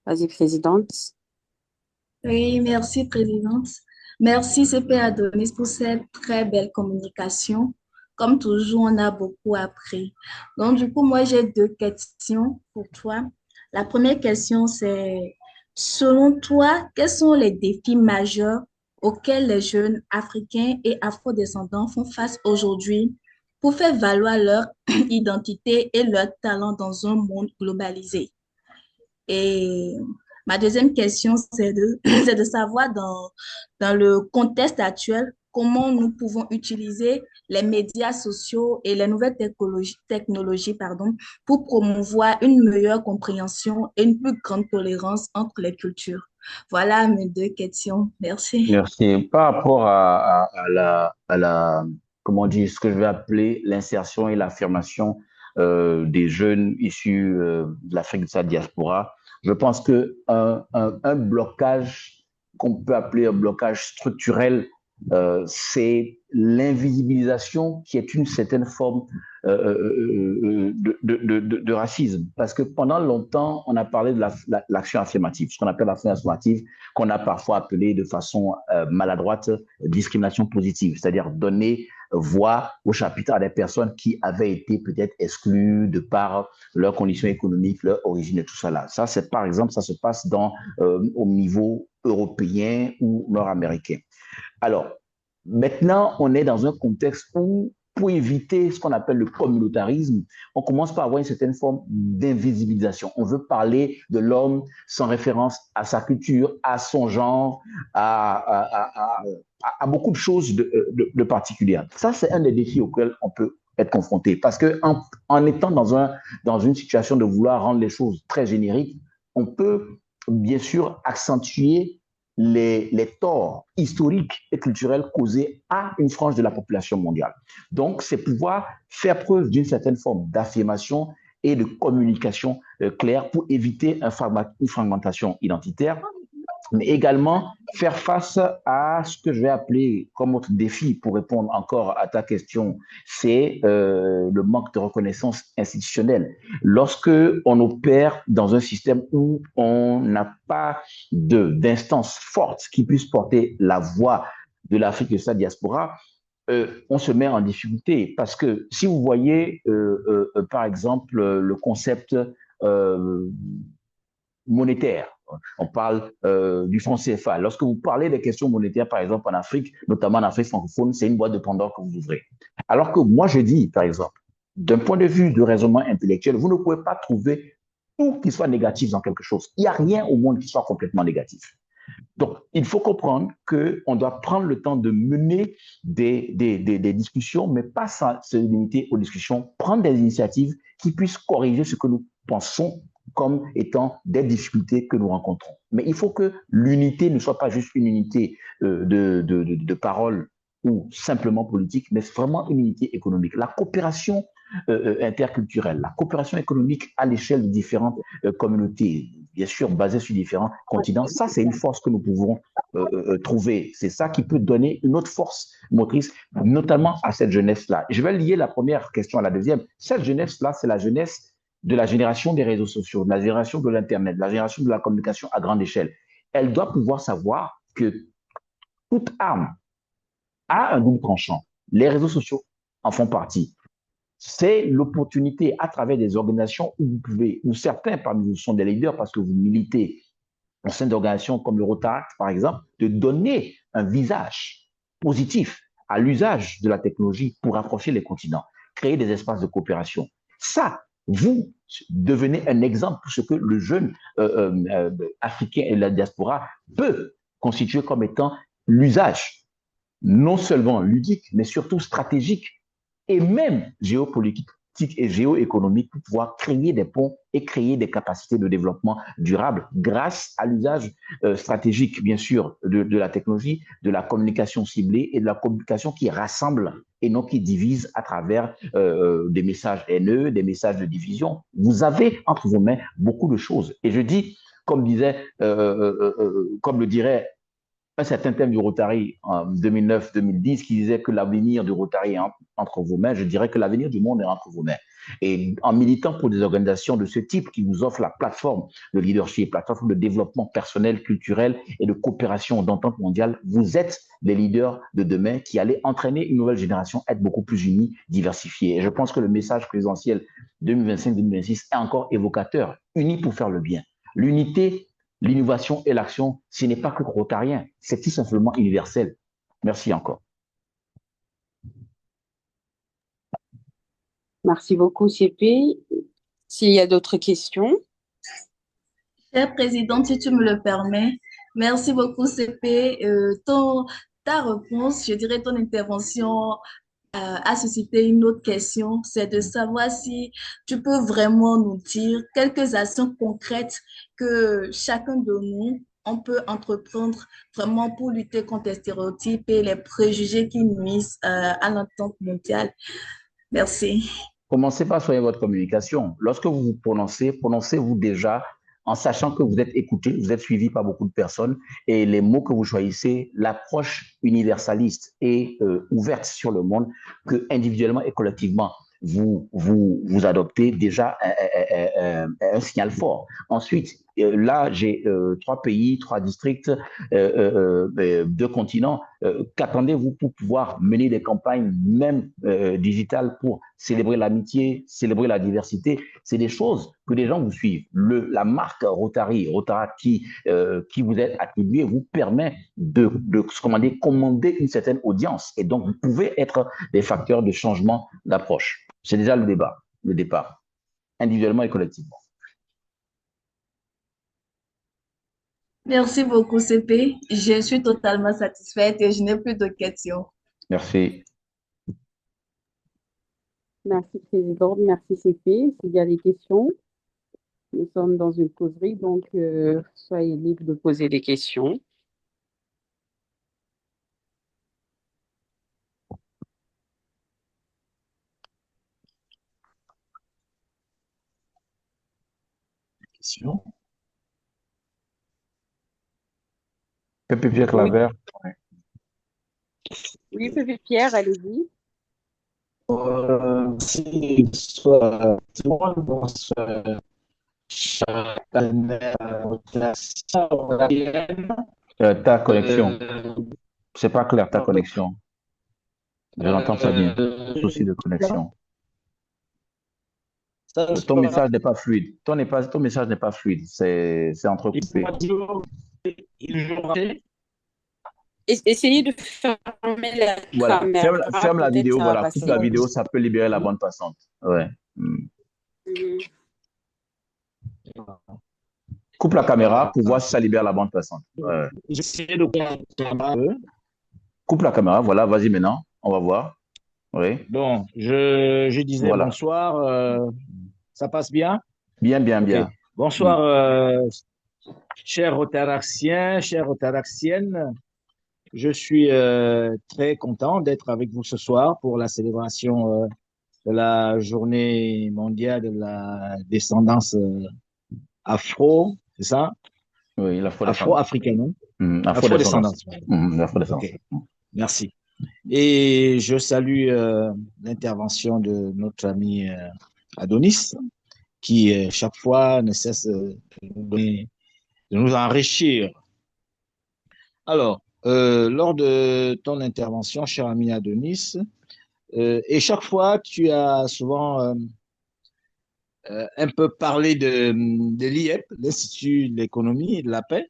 Vas-y, présidente. Oui, merci, présidente. Merci, CP Adonis, pour cette très belle communication. Comme toujours, on a beaucoup appris. Donc, du coup, moi, j'ai deux questions pour toi. La première question, c'est, selon toi, quels sont les défis majeurs auxquels les jeunes africains et afrodescendants font face aujourd'hui pour faire valoir leur identité et leur talent dans un monde globalisé? Et ma deuxième question, c'est de savoir dans le contexte actuel, comment nous pouvons utiliser les médias sociaux et les nouvelles technologies, pour promouvoir une meilleure compréhension et une plus grande tolérance entre les cultures. Voilà mes deux questions. Merci. Merci. Par rapport comment dire, ce que je vais appeler l'insertion et l'affirmation des jeunes issus de l'Afrique de sa diaspora, je pense que un blocage qu'on peut appeler un blocage structurel, c'est l'invisibilisation qui est une certaine forme de racisme. Parce que pendant longtemps, on a parlé de l'action affirmative, ce qu'on appelle l'action affirmative, qu'on a parfois appelé de façon maladroite discrimination positive, c'est-à-dire donner voix au chapitre à des personnes qui avaient été peut-être exclues de par leurs conditions économiques, leur origine et tout ça là. Ça, c'est par exemple, ça se passe au niveau européen ou nord-américain. Alors, maintenant, on est dans un contexte où, pour éviter ce qu'on appelle le communautarisme, on commence par avoir une certaine forme d'invisibilisation. On veut parler de l'homme sans référence à sa culture, à son genre, à beaucoup de choses de particulières. Ça, c'est un des défis auxquels on peut être confronté. Parce qu'en étant dans une situation de vouloir rendre les choses très génériques, on peut bien sûr accentuer les torts historiques et culturels causés à une frange de la population mondiale. Donc, c'est pouvoir faire preuve d'une certaine forme d'affirmation et de communication claire pour éviter une fragmentation identitaire mais également faire face à ce que je vais appeler comme autre défi pour répondre encore à ta question, c'est le manque de reconnaissance institutionnelle. Lorsque on opère dans un système où on n'a pas d'instance forte qui puisse porter la voix de l'Afrique et de sa diaspora, on se met en difficulté parce que si vous voyez, par exemple, le concept euh, monétaire. On parle du franc CFA. Lorsque vous parlez des questions monétaires, par exemple en Afrique, notamment en Afrique francophone, c'est une boîte de Pandore que vous ouvrez. Alors que moi, je dis, par exemple, d'un point de vue de raisonnement intellectuel, vous ne pouvez pas trouver tout qui soit négatif dans quelque chose. Il n'y a rien au monde qui soit complètement négatif. Donc, il faut comprendre qu'on doit prendre le temps de mener des discussions, mais pas se limiter aux discussions, prendre des initiatives qui puissent corriger ce que nous pensons comme étant des difficultés que nous rencontrons. Mais il faut que l'unité ne soit pas juste une unité de parole ou simplement politique, mais vraiment une unité économique. La coopération interculturelle, la coopération économique à l'échelle de différentes communautés, bien sûr basées sur différents continents, ça c'est une force que nous pouvons trouver. C'est ça qui peut donner une autre force motrice, notamment à cette jeunesse-là. Je vais lier la première question à la deuxième. Cette jeunesse-là, c'est la jeunesse de la génération des réseaux sociaux, de la génération de l'Internet, de la génération de la communication à grande échelle. Elle doit pouvoir savoir que toute arme a un double tranchant. Les réseaux sociaux en font partie. C'est l'opportunité à travers des organisations où vous pouvez, où certains parmi vous sont des leaders parce que vous militez au sein d'organisations comme le Rotaract, par exemple, de donner un visage positif à l'usage de la technologie pour rapprocher les continents, créer des espaces de coopération. Ça, vous devenez un exemple pour ce que le jeune africain et la diaspora peut constituer comme étant l'usage, non seulement ludique, mais surtout stratégique et même géopolitique et géoéconomique pour pouvoir créer des ponts et créer des capacités de développement durable grâce à l'usage stratégique, bien sûr, de la technologie, de la communication ciblée et de la communication qui rassemble et non qui divise à travers des messages haineux, des messages de division. Vous avez entre vos mains beaucoup de choses. Et je dis, comme le dirait un certain thème du Rotary en 2009-2010 qui disait que l'avenir du Rotary est entre vos mains, je dirais que l'avenir du monde est entre vos mains. Et en militant pour des organisations de ce type qui vous offrent la plateforme de leadership, la plateforme de développement personnel, culturel et de coopération d'entente mondiale, vous êtes les leaders de demain qui allez entraîner une nouvelle génération à être beaucoup plus unie, diversifiée. Et je pense que le message présidentiel 2025-2026 est encore évocateur, unis pour faire le bien. L'unité, l'innovation et l'action, ce n'est pas que rotarien, c'est tout simplement universel. Merci encore. Merci beaucoup, CP. S'il y a d'autres questions. Cher Président, si tu me le permets, merci beaucoup, CP. Ta réponse, je dirais ton intervention a suscité une autre question, c'est de savoir si tu peux vraiment nous dire quelques actions concrètes que chacun de nous, on peut entreprendre vraiment pour lutter contre les stéréotypes et les préjugés qui nuisent à l'entente mondiale. Merci. Commencez par soigner votre communication. Lorsque vous vous prononcez, prononcez-vous déjà en sachant que vous êtes écouté, vous êtes suivi par beaucoup de personnes et les mots que vous choisissez, l'approche universaliste et ouverte sur le monde que individuellement et collectivement vous adoptez déjà un signal fort. Ensuite, là, j'ai 3 pays, 3 districts, 2 continents. Qu'attendez-vous pour pouvoir mener des campagnes, même digitales, pour célébrer l'amitié, célébrer la diversité? C'est des choses que les gens vous suivent. La marque Rotaract qui vous est attribuée vous permet commander une certaine audience. Et donc, vous pouvez être des facteurs de changement d'approche. C'est déjà le départ, individuellement et collectivement. Merci beaucoup, CP. Je suis totalement satisfaite et je n'ai plus de questions. Merci. Merci, Présidente. Merci, CP. S'il y a des questions, nous sommes dans une causerie, donc soyez libres de poser des questions. Question. Pepe Pierre Oui, Claver. oui, Pepe Pierre, allez-y. Si, soit tout le monde, bonsoir. Chacun, Ta connexion. euh, C'est pas clair, ta connexion. Je n'entends pas bien. Souci de connexion. ça Ton soit, message n'est pas fluide. Ton message n'est pas fluide. C'est il faut entrecoupé. dire, ils ont raté. Essayez de fermer la Voilà. caméra, Ferme la peut-être vidéo. ça va Voilà. Coupe passer. la vidéo. Ça peut libérer la bande passante. Ouais. Mhm. Coupe la caméra pour voir si ça libère la bande passante. Ouais. J'essaie de comprendre. Coupe la caméra. Voilà. Vas-y maintenant. On va voir. Oui. Bon, je disais Voilà. bonsoir. Ça passe bien? Bien, bien, OK. bien. Bonsoir, chers Rotaraxiens, chères Rotaraxiennes. Je suis très content d'être avec vous ce soir pour la célébration de la journée mondiale de la descendance afro, c'est ça? Oui, l'afro-descendance. Afro-africaine, hein? Afro-descendance. Afro-descendance. L'afro-descendance. OK, merci. Et je salue l'intervention de notre ami Adonis, qui chaque fois ne cesse de nous enrichir. Alors, lors de ton intervention, cher ami Adonis, et chaque fois, tu as souvent un peu parlé de l'IEP, l'Institut de l'économie et de la paix.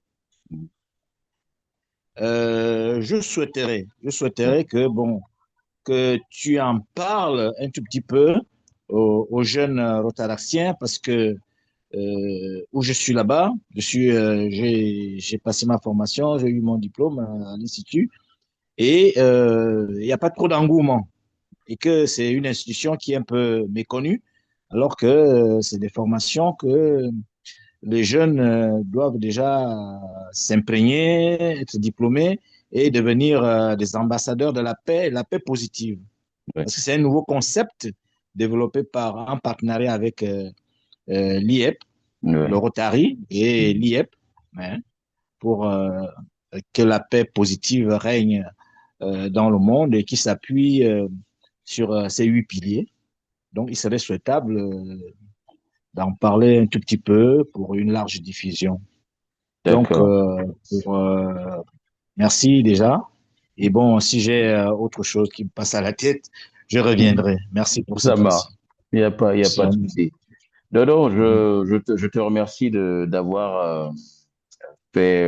Je souhaiterais que, bon, que tu en parles un tout petit peu aux jeunes rotaraxiens parce que où je suis là-bas, j'ai passé ma formation, j'ai eu mon diplôme à l'Institut et il n'y a pas trop d'engouement et que c'est une institution qui est un peu méconnue alors que c'est des formations que les jeunes doivent déjà s'imprégner, être diplômés et devenir des ambassadeurs de la paix positive. Ouais. Parce que c'est un nouveau concept développé en partenariat avec l'IEP, le Ouais. Rotary et l'IEP, hein, pour que la paix positive règne dans le monde et qui s'appuie sur ces 8 piliers. Donc, il serait souhaitable d'en parler un tout petit peu pour une large diffusion. Donc, D'accord. merci déjà. Et bon, si j'ai autre chose qui me passe à la tête, je reviendrai. Merci pour Ça cette marche. fois-ci. Il y a pas de souci. Non, non, je te remercie d'avoir fait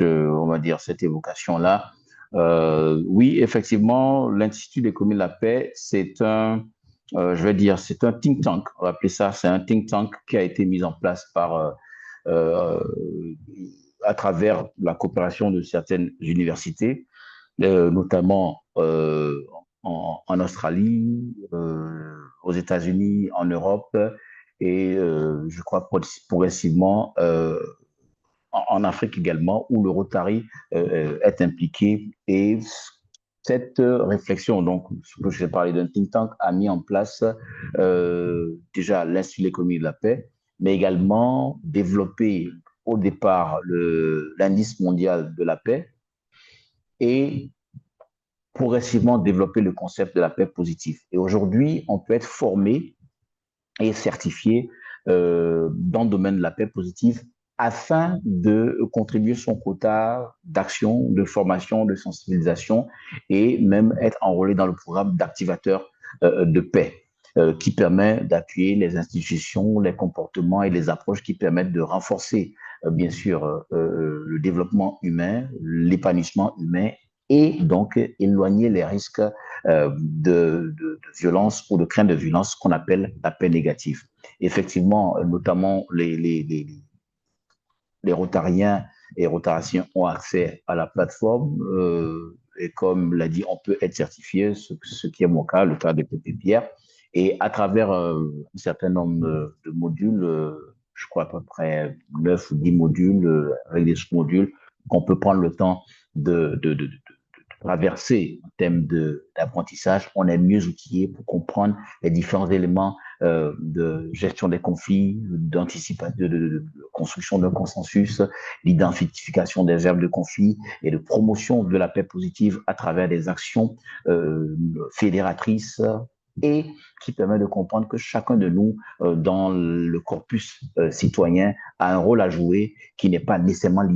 on va dire, cette évocation-là. Oui, effectivement, l'Institut d'économie de la paix, je vais dire, c'est un think tank. On va appeler ça, c'est un think tank qui a été mis en place euh, à travers la coopération de certaines universités, notamment en Australie, aux États-Unis, en Europe et je crois progressivement en Afrique également, où le Rotary est impliqué. Et cette réflexion, donc, ce que je vais parler d'un think tank, a mis en place déjà l'Institut de l'économie de la paix, mais également développé au départ l'indice mondial de la paix et progressivement développer le concept de la paix positive. Et aujourd'hui, on peut être formé et certifié dans le domaine de la paix positive afin de contribuer son quota d'action, de formation, de sensibilisation et même être enrôlé dans le programme d'activateur de paix qui permet d'appuyer les institutions, les comportements et les approches qui permettent de renforcer, bien sûr, le développement humain, l'épanouissement humain et donc éloigner les risques de violence ou de crainte de violence qu'on appelle la paix négative. Effectivement, notamment les Rotariens et Rotaraciens ont accès à la plateforme et comme l'a dit, on peut être certifié, ce qui est mon cas, le cas de Pépé Pierre. Et à travers un certain nombre de modules, je crois à peu près 9 ou 10 modules, avec des sous-modules, qu'on peut prendre le temps de traverser en termes d'apprentissage, on est mieux outillé pour comprendre les différents éléments de gestion des conflits, d'anticipation, de construction d'un consensus, d'identification des herbes de conflit et de promotion de la paix positive à travers des actions fédératrices et qui permet de comprendre que chacun de nous, dans le corpus citoyen, a un rôle à jouer qui n'est pas nécessairement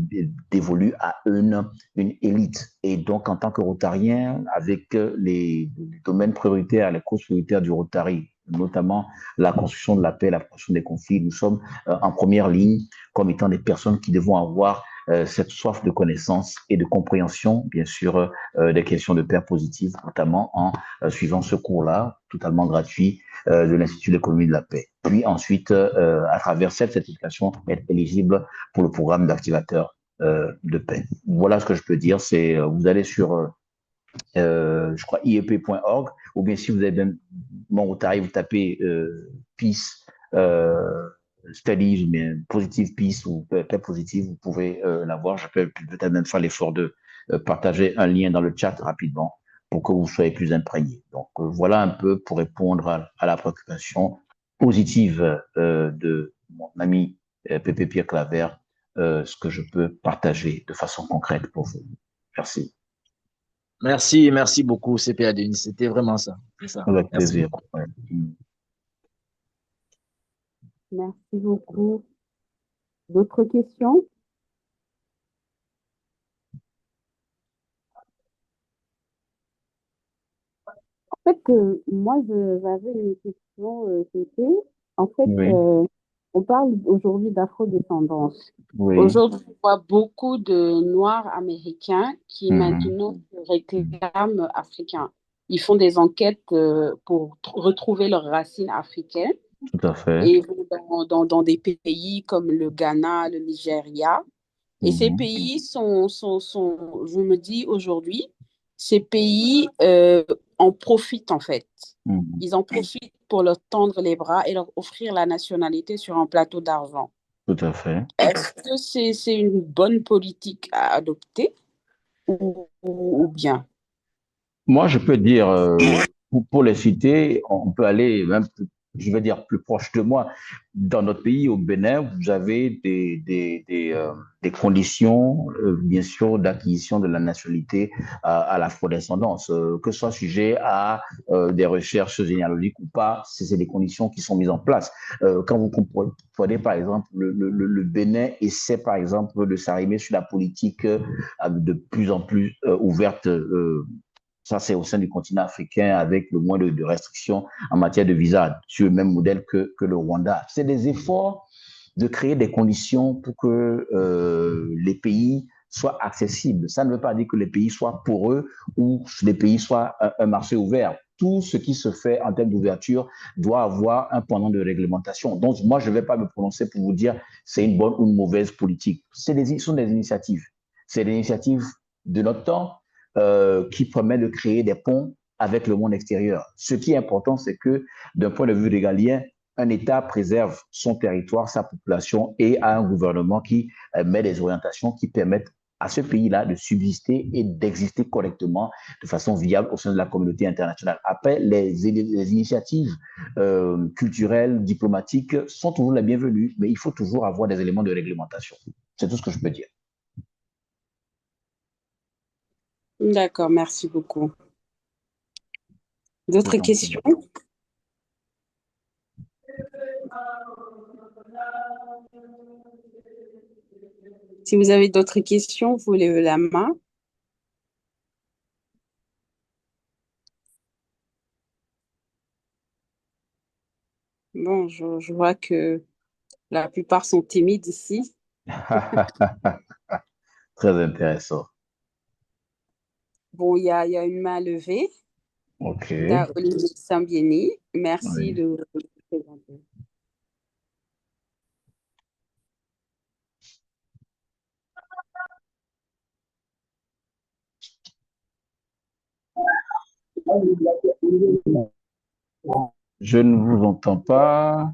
dévolu à une élite. Et donc, en tant que Rotarien, avec les domaines prioritaires, les causes prioritaires du Rotary, notamment la construction de la paix, la construction des conflits, nous sommes en première ligne comme étant des personnes qui devons avoir cette soif de connaissance et de compréhension, bien sûr, des questions de paix positive, notamment en suivant ce cours-là, totalement gratuit, de l'Institut d'économie de la paix. Puis ensuite, à travers cette certification, être éligible pour le programme d'activateur de paix. Voilà ce que je peux dire. C'est vous allez sur, je crois, iep.org, ou bien si vous avez même mon Rotary, vous tapez Peace Studies, ou bien Positive Peace ou paix positive, vous pouvez l'avoir. Je peux peut-être même faire l'effort de partager un lien dans le chat rapidement pour que vous soyez plus imprégnés. Donc voilà un peu pour répondre à la préoccupation positive de mon ami Pépé Pierre Claver, ce que je peux partager de façon concrète pour vous. Merci. Merci beaucoup, CPA Denis. C'était vraiment ça. C'est ça. Avec Merci plaisir. beaucoup. Ouais. Merci beaucoup. D'autres questions? En fait, moi, j'avais une question, c'était, en fait, Oui, on parle aujourd'hui d'afrodescendance. oui. Aujourd'hui, on voit beaucoup de Noirs américains qui Mhm. maintenant se réclament africains. Ils font des enquêtes pour retrouver leurs racines africaines Tout à fait. et vont dans des pays comme le Ghana, le Nigeria. Et ces Mhm. pays je me dis aujourd'hui, ces pays en profitent en fait. Mhm. Ils en profitent pour leur tendre les bras et leur offrir la nationalité sur un plateau d'argent. Tout à fait. Est-ce que c'est une bonne politique à adopter ou bien? Moi, je peux dire, pour les citer, on peut aller même, je vais dire, plus proche de moi. Dans notre pays, au Bénin, vous avez des conditions, bien sûr, d'acquisition de la nationalité à l'afrodescendance, que ce soit sujet à des recherches généalogiques ou pas, c'est des conditions qui sont mises en place. Quand vous comprenez, par exemple, le Bénin essaie, par exemple, de s'arrimer sur la politique de plus en plus ouverte. Ça, c'est au sein du continent africain avec le moins de restrictions en matière de visa, sur le même modèle que le Rwanda. C'est des efforts de créer des conditions pour que les pays soient accessibles. Ça ne veut pas dire que les pays soient poreux ou les pays soient un marché ouvert. Tout ce qui se fait en termes d'ouverture doit avoir un pendant de réglementation. Donc, moi, je ne vais pas me prononcer pour vous dire c'est une bonne ou une mauvaise politique. Ce sont des initiatives. C'est des initiatives de notre temps qui permet de créer des ponts avec le monde extérieur. Ce qui est important, c'est que d'un point de vue régalien, un État préserve son territoire, sa population et a un gouvernement qui met des orientations qui permettent à ce pays-là de subsister et d'exister correctement de façon viable au sein de la communauté internationale. Après, les initiatives culturelles, diplomatiques sont toujours les bienvenues, mais il faut toujours avoir des éléments de réglementation. C'est tout ce que je peux dire. D'accord, merci beaucoup. D'autres questions? Si vous avez d'autres questions, vous levez la main. Bon, je vois que la plupart sont timides ici. Très intéressant. Bon, il y a une main levée. OK. Olivier Sambieni. Merci Oui. de vous présenter. Je ne vous entends pas.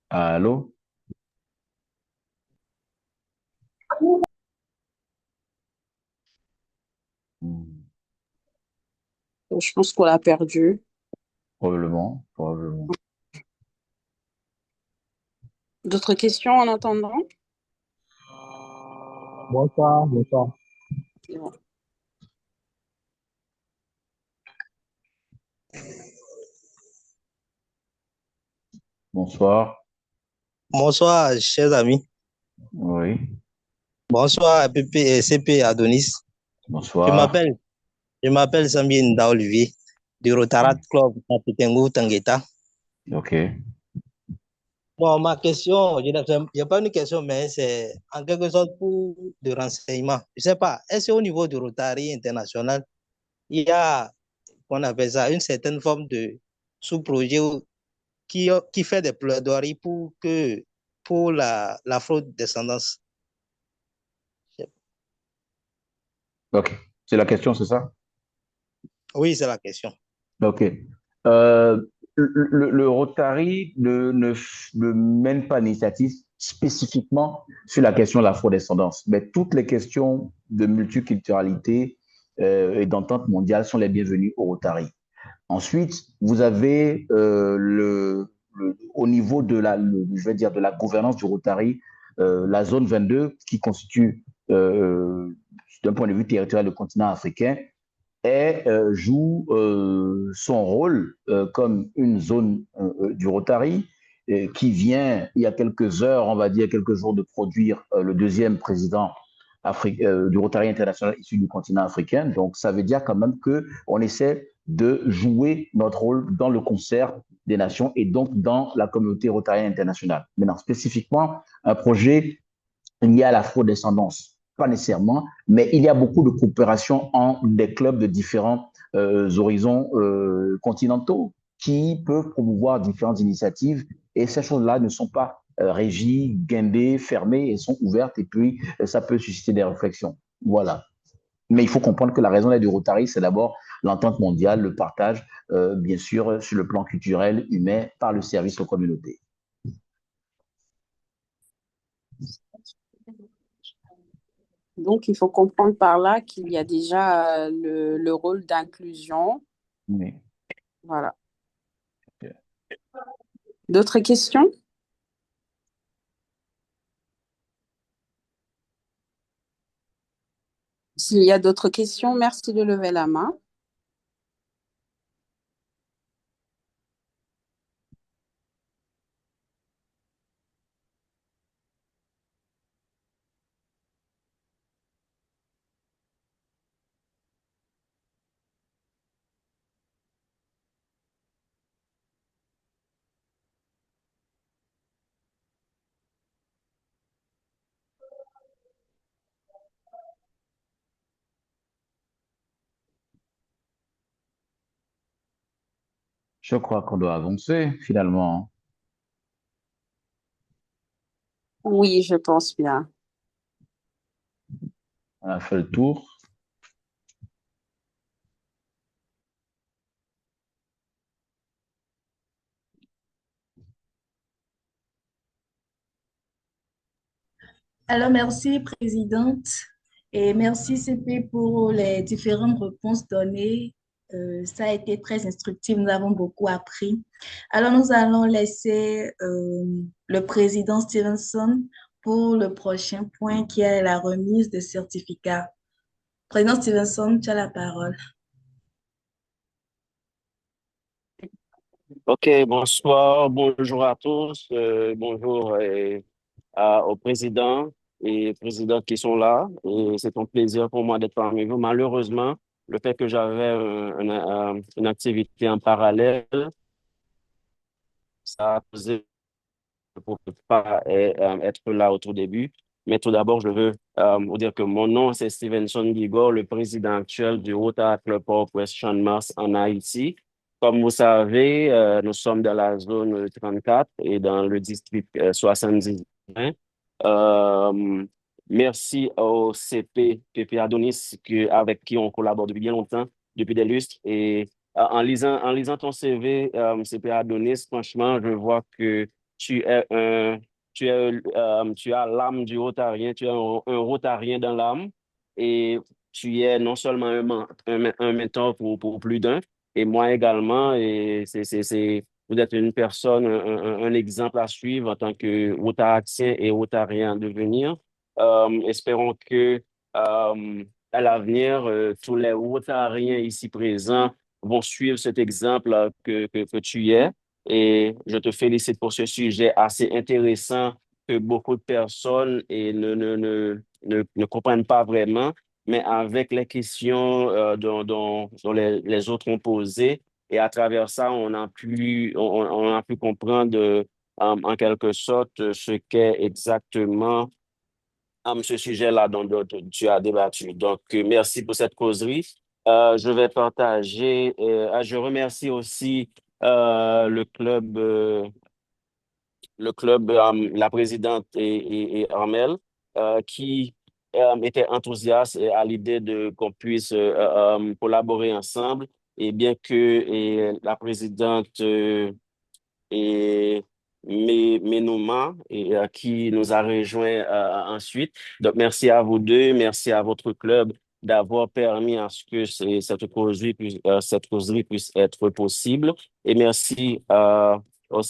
Allô? Je pense qu'on l'a perdu. Probablement, probablement. D'autres questions en attendant? Bonsoir, bonsoir. C'est bon. Bonsoir. Bonsoir, chers amis. Oui. Bonsoir, PP, CP Adonis. Je Bonsoir. m'appelle, je m'appelle Sambi Nda Olivier du Rotarat Club Napitengu Tangueta. OK. Bon, ma question, il n'y a pas une question, mais c'est en quelque sorte pour de renseignement. Je ne sais pas, est-ce qu'au niveau du Rotary international, il y a, qu'on appelle ça, une certaine forme de sous-projet qui fait des plaidoiries pour la fraude descendance? OK. C'est la question, c'est ça? Oui, c'est la question. OK. Euh, le Rotary ne mène pas d'initiative spécifiquement sur la question de l'afrodescendance, mais toutes les questions de multiculturalité et d'entente mondiale sont les bienvenues au Rotary. Ensuite, vous avez au niveau de je vais dire de la gouvernance du Rotary, la zone 22 qui constitue d'un point de vue territorial le continent africain joue son rôle comme une zone du Rotary qui vient, il y a quelques heures, on va dire quelques jours, de produire le deuxième président du Rotary international issu du continent africain. Donc, ça veut dire quand même qu'on essaie de jouer notre rôle dans le concert des nations et donc dans la communauté rotarienne internationale. Maintenant, spécifiquement, un projet lié à l'afro-descendance, pas nécessairement, mais il y a beaucoup de coopération en des clubs de différents horizons continentaux qui peuvent promouvoir différentes initiatives et ces choses-là ne sont pas régies, guindées, fermées, elles sont ouvertes et puis ça peut susciter des réflexions. Voilà. Mais il faut comprendre que la raison d'être du Rotary, c'est d'abord l'entente mondiale, le partage, bien sûr, sur le plan culturel, humain, par le service aux communautés. Donc, il faut comprendre par là qu'il y a déjà le rôle d'inclusion. Oui. Voilà. D'autres questions? S'il y a d'autres questions, merci de lever la main. Je crois qu'on doit avancer finalement. Oui, je pense bien. On a fait le tour. Alors, merci, Présidente, et merci, CP, pour les différentes réponses données. Ça a été très instructif, nous avons beaucoup appris. Alors, nous allons laisser le président Stevenson pour le prochain point qui est la remise de certificats. Président Stevenson, tu as la parole. Ok, bonsoir, bonjour à tous, bonjour au président et présidents qui sont là. Et c'est un plaisir pour moi d'être parmi vous. Malheureusement, le fait que j'avais une activité en parallèle, ça a causé pour ne pas être là au tout début. Mais tout d'abord, je veux vous dire que mon nom, c'est Stevenson Gigor, le président actuel du Rotary Club Port-au-Prince Champ-de-Mars en Haïti. Comme vous savez, nous sommes dans la zone 34 et dans le district 70. Euh, Merci au CP, PP Adonis, avec qui on collabore depuis bien longtemps, depuis des lustres. Et en lisant ton CV, CP Adonis, franchement, je vois que tu es tu as l'âme du Rotarien, tu es un Rotarien dans l'âme et tu es non seulement un mentor pour plus d'un. et moi également. Et vous êtes une personne, un exemple à suivre en tant que Rotaractien et Rotarien en devenir. Espérons que à l'avenir, tous les Rotariens ici présents vont suivre cet exemple que tu es. Et je te félicite pour ce sujet assez intéressant que beaucoup de personnes ne comprennent pas vraiment, mais avec les questions dont les autres ont posées, et à travers ça, on a pu comprendre en quelque sorte ce qu'est exactement ce sujet-là dont tu as débattu. Donc, merci pour cette causerie. Je vais partager, je remercie aussi le club, la présidente et Armel, qui était enthousiaste à l'idée de qu'on puisse collaborer ensemble. Et bien que la présidente et Ménouma qui nous a rejoint ensuite. Donc, merci à vous deux, merci à votre club d'avoir permis à ce que cette causerie puisse être possible. Et merci au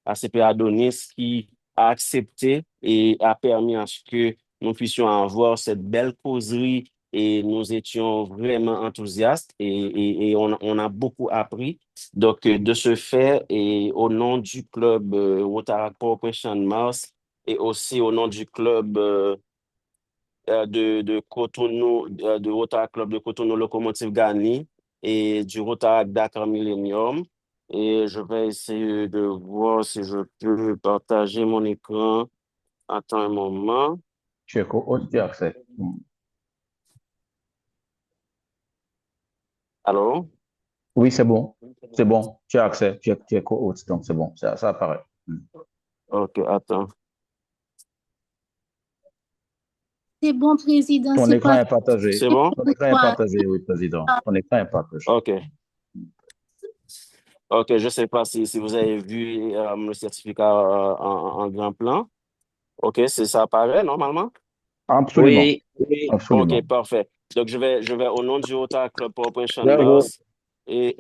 ACP Adonis qui a accepté et a permis à ce que nous puissions avoir cette belle causerie et nous étions vraiment enthousiastes et on a beaucoup appris. Donc, de ce fait, et au nom du club Rotaract Corporation Mars et aussi au nom du club de Cotonou, de Rotaract Club de Cotonou Locomotive Gani et du Rotaract Dakar Millennium, et je vais essayer de voir si je peux partager mon écran. Attends un moment. Tu es co-hôte, tu as accès. Allô? Oui, c'est bon. C'est bon. Tu as accès. Tu es co-hôte, donc c'est bon. Ça apparaît. OK, attends. C'est bon, Président, Ton c'est écran pas est partagé. C'est bon? Ton écran est partagé, oui, Président. Ton écran est partagé. OK. OK, je ne sais pas si vous avez vu le certificat en grand plan. OK, ça apparaît normalement? Absolument. Oui, oui. Absolument. OK, parfait. Donc, je vais au nom du Rotary Club Corporation Bravo. Mars et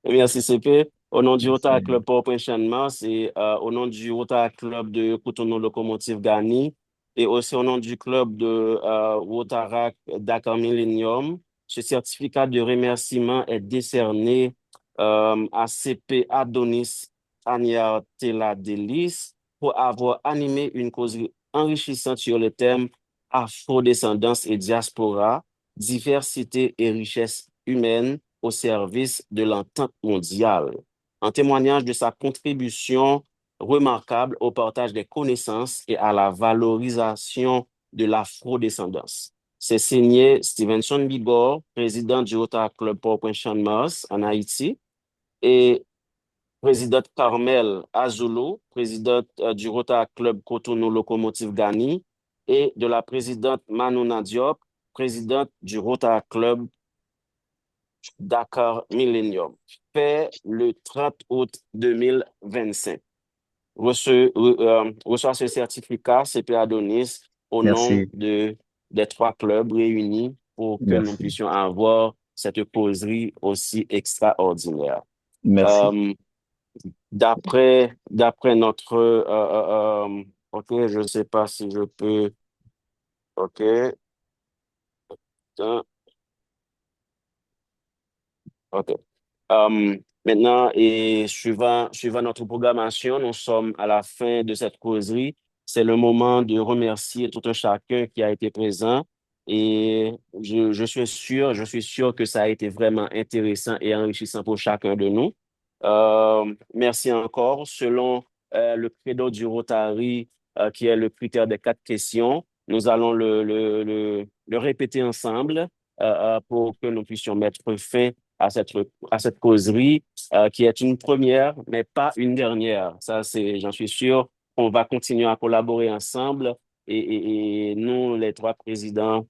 merci CP. Au nom du Rotary Club Corporation Mars et au nom du Rotary Club de Cotonou Locomotive Gani et aussi au nom du club de Rotaract Dakar Millennium, ce certificat de remerciement est décerné à CP Adonis Aniar Tela Delis pour avoir animé une cause enrichissante sur le thème Afrodescendance et diaspora, diversité et richesse humaine au service de l'entente mondiale, en témoignage de sa contribution remarquable au partage des connaissances et à la valorisation de l'afrodescendance. C'est signé Stevenson Bigor, président du Rotary Club Port-au-Prince Mars en Haïti, et présidente Carmel Azulu, présidente du Rotary Club Cotonou Locomotive Gani, et de la présidente Manouna Diop, présidente du Rotary Club Dakar Millennium, fait le 30 août 2025. Reçoit ce certificat CP Adonis au nom Merci. des trois clubs réunis pour que nous Merci. puissions avoir cette causerie aussi extraordinaire. Merci. D'après notre... OK, je ne sais pas si je peux... OK. Attends. OK. Maintenant, et suivant notre programmation, nous sommes à la fin de cette causerie. C'est le moment de remercier tout un chacun qui a été présent. Et je suis sûr que ça a été vraiment intéressant et enrichissant pour chacun de nous. Merci encore. Selon le credo du Rotary, qui est le critère des 4 questions, nous allons le répéter ensemble pour que nous puissions mettre fin à cette causerie qui est une première, mais pas une dernière. Ça, j'en suis sûr. On va continuer à collaborer ensemble et nous, les trois présidents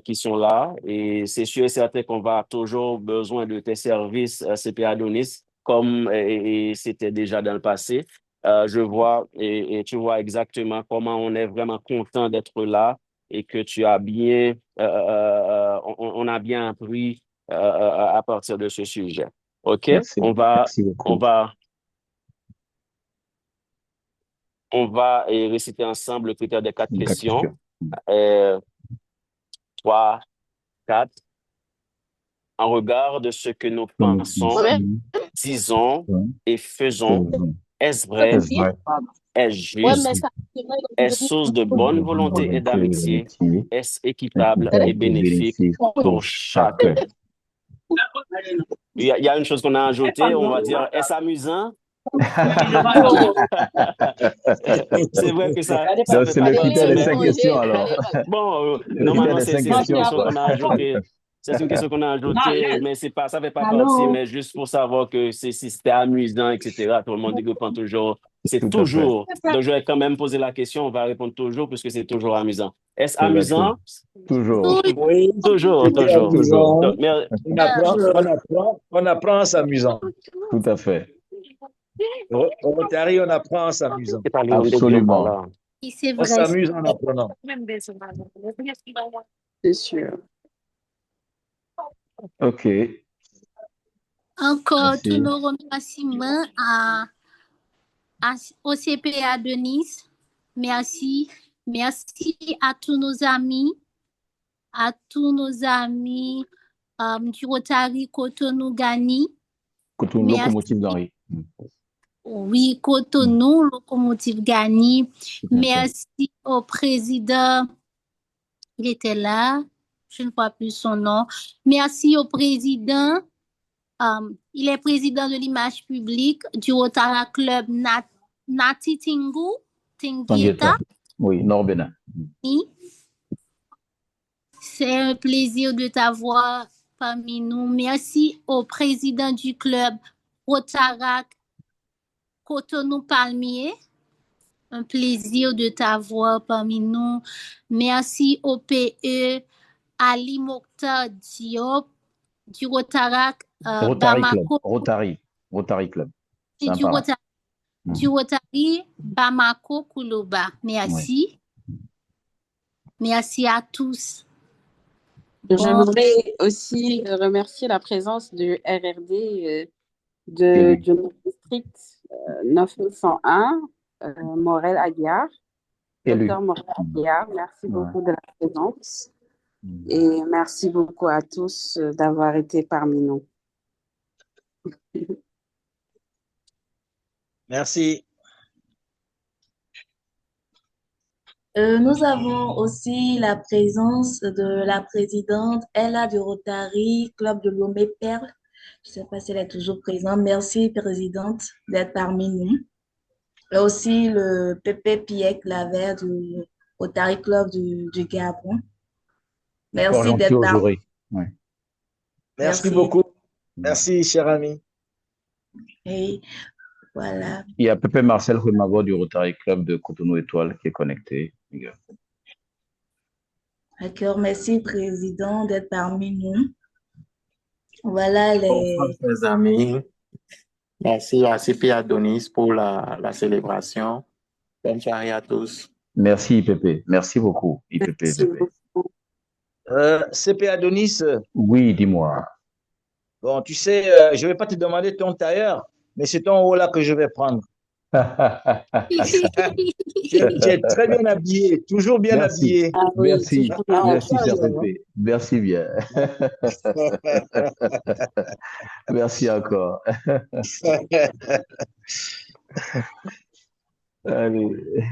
qui sont là. Et c'est sûr et certain qu'on va toujours besoin de tes services, CP Adonis, comme c'était déjà dans le passé. Je vois et tu vois exactement comment on est vraiment content d'être là et que tu as bien, on a bien appris à partir de ce sujet. OK? Merci. On va, Merci beaucoup. on va réciter ensemble le critère des 4 Quatre questions. 3, 4. En regard de ce que nous pensons, disons et faisons, est-ce vrai, Est-ce vrai? est-ce Ouais, juste, mais ça, est-ce source de bonne volonté et d'amitié, est-ce équitable et bénéfique pour chacun? Il y a une chose qu'on a ajoutée, on va dire, est-ce amusant? C'est vrai que ça Donc, fait c'est pas le critère partie, des mais 5 questions alors. bon, Le critère normalement, des c'est 5 une questions. question qu'on a ajoutée. C'est une question qu'on a ajoutée, mais ça fait pas partie, mais juste pour savoir que si c'était amusant, etc. Tout le monde répond toujours. C'est Tout à fait. toujours. Donc, je vais quand même poser la question, on va répondre toujours puisque c'est toujours amusant. Est-ce Exactement. amusant? Toujours. Oui, Toujours, c'était toujours. amusant. Donc, On apprend en s'amusant. Tout à fait. Au Rotary, on apprend en s'amusant. Absolument. c'est On vrai. s'amuse en apprenant. C'est sûr. OK. Encore Merci. tous nos remerciements au CPA de Nice. Merci. Merci à tous nos amis du Rotary Cotonou-Gani. Cotonou, Locomotive Gary. Oui, Cotonou, Locomotive Gani. Merci au président. Il était là. Je ne vois plus son nom. Merci au président. Il est président de l'image publique du Rotary Club Nati Tingieta. Oui, Nord-Bénin. C'est un plaisir de t'avoir parmi nous. Merci au président du club Rotarac Cotonou Palmier. Un plaisir de t'avoir parmi nous. Merci au PE Ali Mokhtar Diop du Rotarac Bamako. Rotary Club. Et du Rotary Bamako Koulouba. Merci. Oui. Merci à tous. Je voudrais aussi remercier la présence de RRD du district 9101, Morel Aguiar. Docteur Morel Aguiar, merci beaucoup de la présence. Et merci beaucoup à tous d'avoir été parmi nous. Merci. Nous avons aussi la présence de la présidente Ella du Rotary Club de Lomé-Perle. Je ne sais pas si elle est toujours présente. Merci, présidente, d'être parmi nous. Et aussi le Pépé Pierre Claver du Rotary Club du Gabon. Merci d'être parmi nous. Merci beaucoup. Merci, cher ami. Et voilà. Il y a Pépé Marcel Rumago du Rotary Club de Cotonou Étoile qui est connecté. D'accord, merci, président, d'être parmi nous. Voilà les amis. Merci à CPA Donis pour la célébration. Bonne soirée à tous. Merci, IPP. Merci beaucoup, IPP. CPA Donis. Oui, dis-moi. Bon, tu sais, je ne vais pas te demander ton tailleur, mais c'est ton haut là que je vais prendre. Tu es très bien habillé, toujours bien habillé. Ah, oui, merci, merci, cher Pépé. Merci bien. Merci encore. Allez.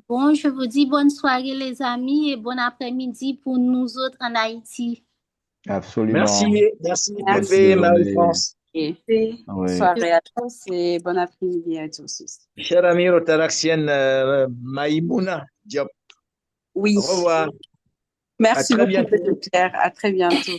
Bon, je vous dis bonne soirée les amis et bon après-midi pour nous autres en Haïti. Absolument. Merci Pépé, Marie-France. Bonne soirée à tous et bon après-midi à tous. Chère amie rotaraxienne Maïmouna Diop. Oui. Au revoir. Merci beaucoup, Pierre. À très bientôt.